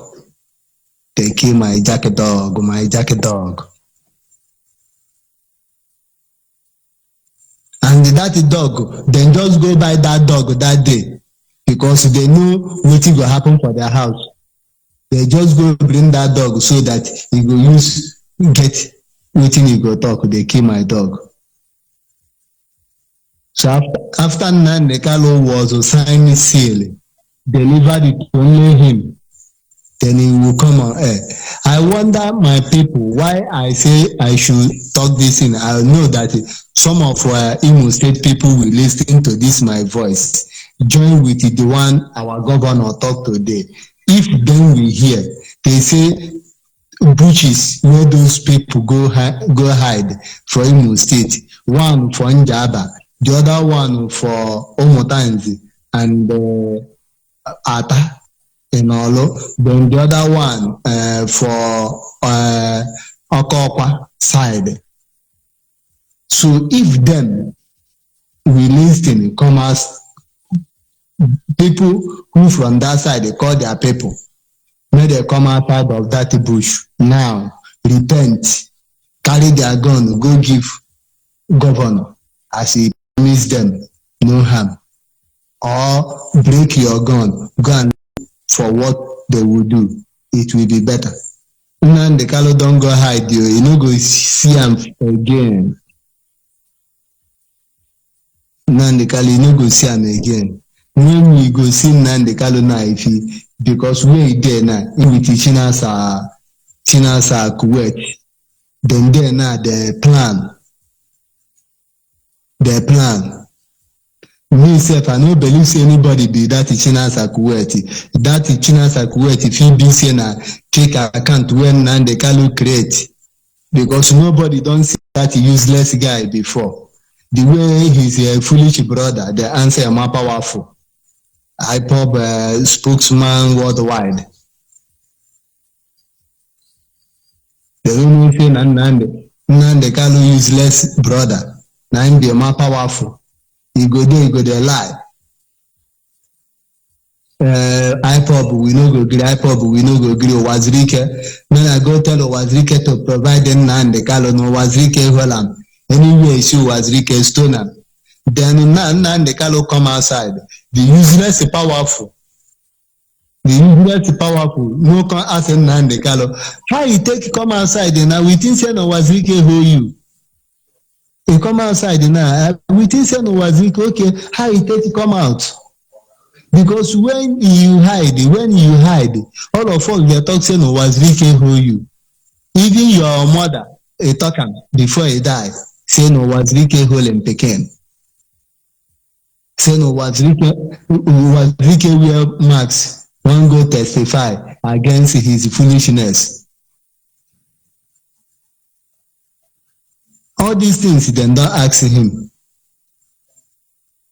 They kill my Jack dog, my Jack dog. And that dog, then just go buy that dog that day because they know what will happen for their house. They just go bring that dog so that he go get wetin he go talk. They kill my dog. So after Nnamdi Kanu was signed seal, delivered it to only him, then he will come on air. I wonder, my people, why I say I should talk this in. I know that some of Imo State people will listen to this my voice, join with the one our governor talk today. If then we hear, they say bushes where those people go hide for Imo State, one for Njaba, the other one for Omotanzi and Ata. In Olo, then the other one for Okokwa side. So if them we listen, come as people who from that side they call their people, may they come outside of that bush now, repent, carry their gun, go give governor as he promised them, no harm, or break your gun, go and for what they will do, it will be better. Nnamdi Kanu don't go hide you no go see him again. Nnamdi Kanu, you no go see him again. When you go see Nnamdi Kanu now, if he, because we there now, with Chinasa Kuwait, then there now the plan. Me self, I no believe say anybody be that Chinasa Kuwait. That Chinasa Kuwait, if he be say na take account when Nnamdi Kanu create, because nobody don't see that useless guy before. The way he's a foolish brother, the answer am powerful. IPOB spokesman worldwide. The only thing Nnamdi Kanu useless brother, na him be more powerful. He go there lie. IPOB, we no go agree. IPOB, we no go agree. Wazirike, then I go tell Wazirike to provide them Nnamdi Kanu. No Wazirike holam. Anyway, issue Wazirike stone am. Then Nnamdi Kanu come outside. The useless is powerful. The useless is powerful. No can ask Nnamdi Kanu. How you take come outside now? We think say no Wazirike hold you. You come outside now. We think say no Wazirike. Okay, how you take come out? Because when you hide, all of us they talk say no Wazirike hold you. Even your mother, they talk am before he die. Say no Wazirike hold him pikin. Say no Wazirike wear marks. One go testify against his foolishness. All these things then don't ask him.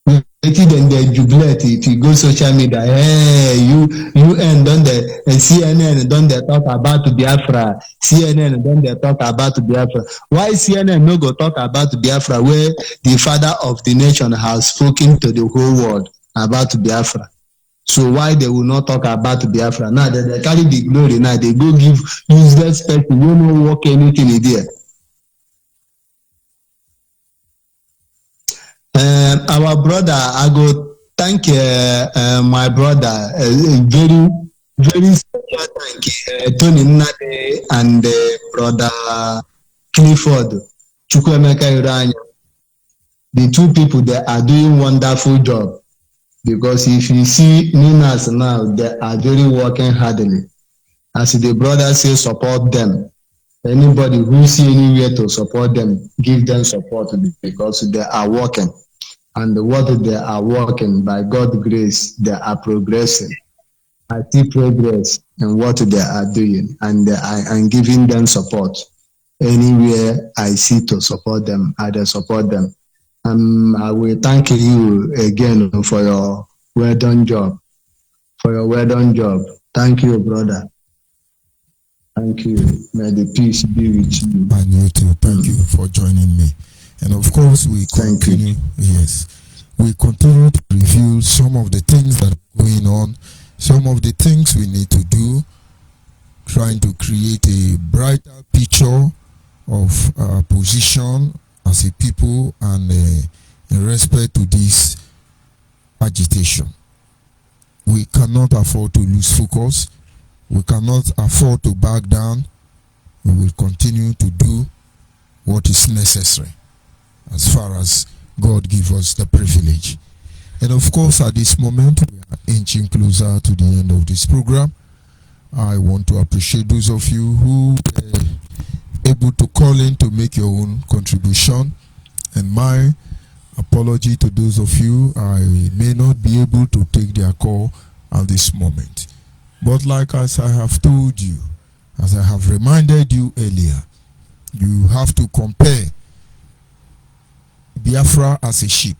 Then they jubilate if you go social media. Hey, you end on the CNN don't they talk about Biafra. CNN don't they talk about Biafra. Why CNN no go talk about Biafra where the father of the nation has spoken to the whole world? about Biafra. So why they will not talk about Biafra? Now that they carry the glory, now they go give useless person, you know, work anything in there. Our brother, I go thank my brother, very, very special thank Tony Nnade and brother Clifford Chukwemeka Iranya. The two people that are doing wonderful job, because if you see Ninas now, they are really working hardly. As the brother says, support them. Anybody who see anywhere to support them, give them support because they are working. And what they are working, by God's grace, they are progressing. I see progress in what they are doing, and I am giving them support. Anywhere I see to support them, I will support them. I will thank you again for your well done job. Thank you, brother. Thank you. May the peace be with you. And you too. Thank you for joining me. And of course, we continue. Yes, we continue to review some of the things that are going on, some of the things we need to do, trying to create a brighter picture of our position as a people and in respect to this agitation. We cannot afford to lose focus. We cannot afford to back down. We will continue to do what is necessary as far as God gives us the privilege. And of course, at this moment, we are inching closer to the end of this program. I want to appreciate those of you who were able to call in to make your own contribution. And my apology to those of you, I may not be able to take their call at this moment. But like as I have told you, as I have reminded you earlier, you have to compare Biafra as a sheep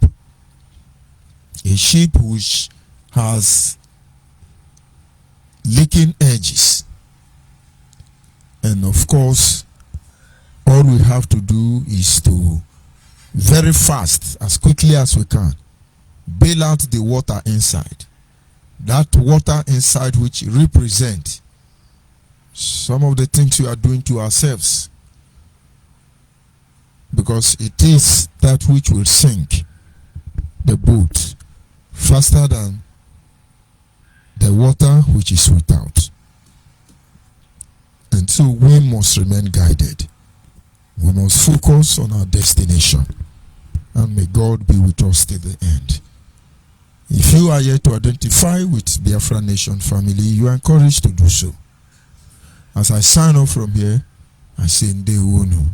which has leaking edges. And of course, all we have to do is to very fast, as quickly as we can, bail out the water inside. That water inside which represent some of the things we are doing to ourselves. Because it is that which will sink the boat faster than the water which is without. And so we must remain guided. We must focus on our destination. And may God be with us till the end. If you are yet to identify with Biafra Nation family, you are encouraged to do so. As I sign off from here, I say Ndewono.